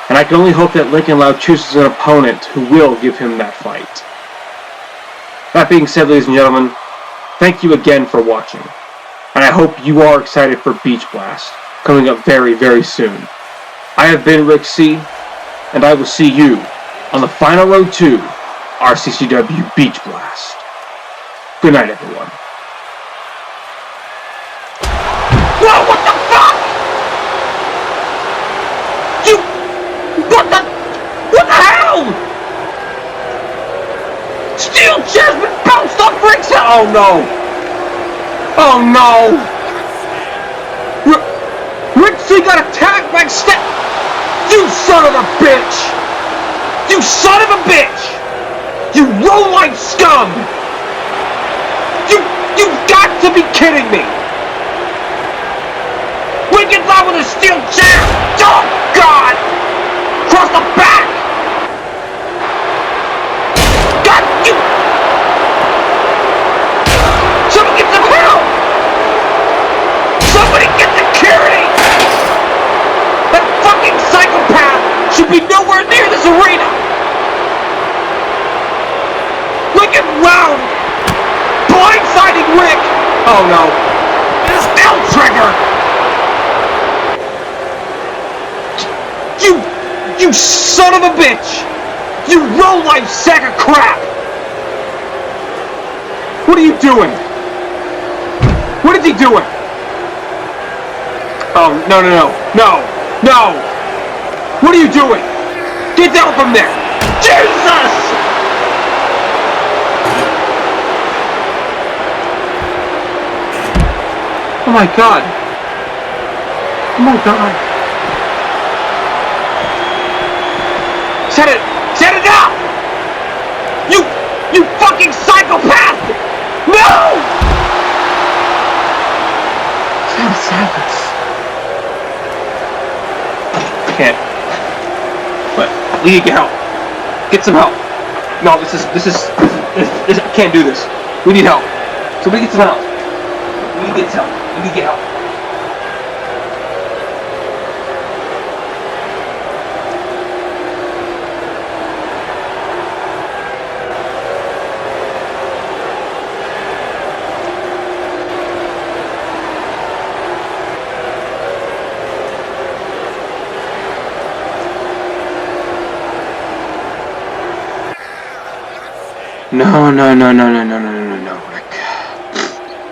Speaker 1: And I can only hope that Lincoln Loud chooses an opponent who will give him that fight. That being said, ladies and gentlemen, thank you again for watching. And I hope you are excited for Beach Blast, coming up very, very soon. I have been Rick C, and I will see you on the final road to RCCW Beach Blast. Good night, everyone. Whoa, what the fuck? What the hell? Steel chair's been bounced off Rick's head. Oh no. Oh no. Rick C got attacked by step. You son of a bitch. You son of a bitch. You low-life scum. You've got to be kidding me. Lincoln Loud with a steel chair. Oh God. Across the back! God, you! Somebody get some help! Somebody get security! That fucking psychopath should be nowhere near this arena! Lincoln Loud! Blindsiding Rick! Oh no. Still trigger! You son of a bitch! You low-life sack of crap! What are you doing? What is he doing? Oh, no. No! What are you doing? Get down from there! Jesus! Oh my God. Oh my God. Set it down! You fucking psychopath! No! Silence. I can't. But we need to get help. Get some help. No, this I can't do this. We need help. Somebody get some help. We need to get help. We need to get help. No, Rick.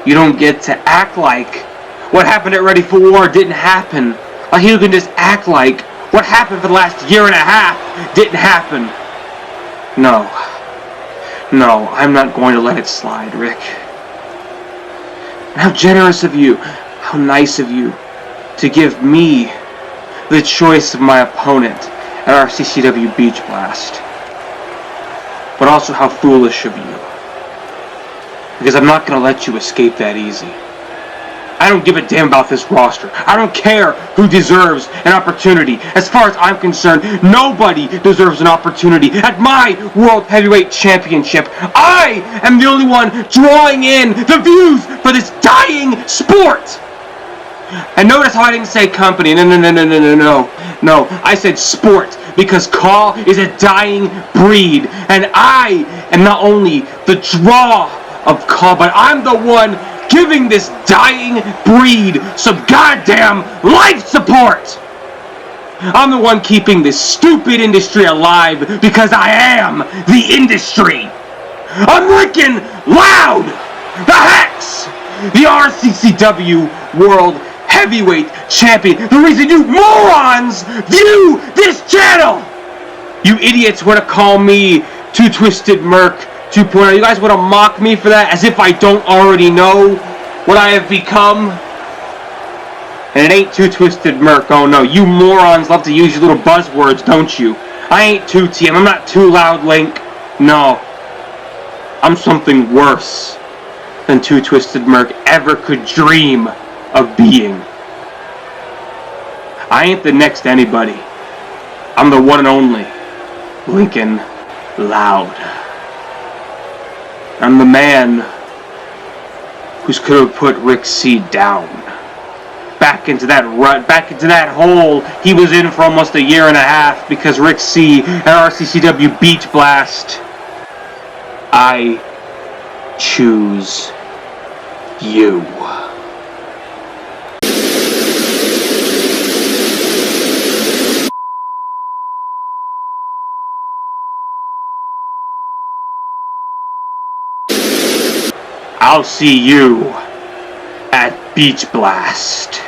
Speaker 1: You don't get to act like what happened at Ready for War didn't happen. Like you can just act like what happened for the last year and a half didn't happen. No, I'm not going to let it slide, Rick. And how generous of you, how nice of you to give me the choice of my opponent at RCCW Beach Blast. But also how foolish of you. Because I'm not going to let you escape that easy. I don't give a damn about this roster. I don't care who deserves an opportunity. As far as I'm concerned, nobody deserves an opportunity at my World Heavyweight Championship. I am the only one drawing in the views for this dying sport. And notice how I didn't say company. No, I said sport, because Caw is a dying breed, and I am not only the draw of Caw, but I'm the one giving this dying breed some goddamn life support. I'm the one keeping this stupid industry alive, because I am the industry. I'm freaking loud. The Hex, the RCCW World Heavyweight Champion. The reason you morons view this channel. You idiots want to call me Two Twisted Merc 2.0. You guys want to mock me for that, as if I don't already know what I have become. And it ain't Two Twisted Merc. Oh no, you morons love to use your little buzzwords, don't you? I ain't 2TM. I'm not Too Loud Link. No, I'm something worse than Two Twisted Merc ever could dream of being. I ain't the next anybody. I'm the one and only Lincoln Loud. I'm the man who's could have put Rick C down. Back into that rut, back into that hole he was in for almost a year and a half, because Rick C and RCCW Beach Blast. I choose you. I'll see you at Beach Blast.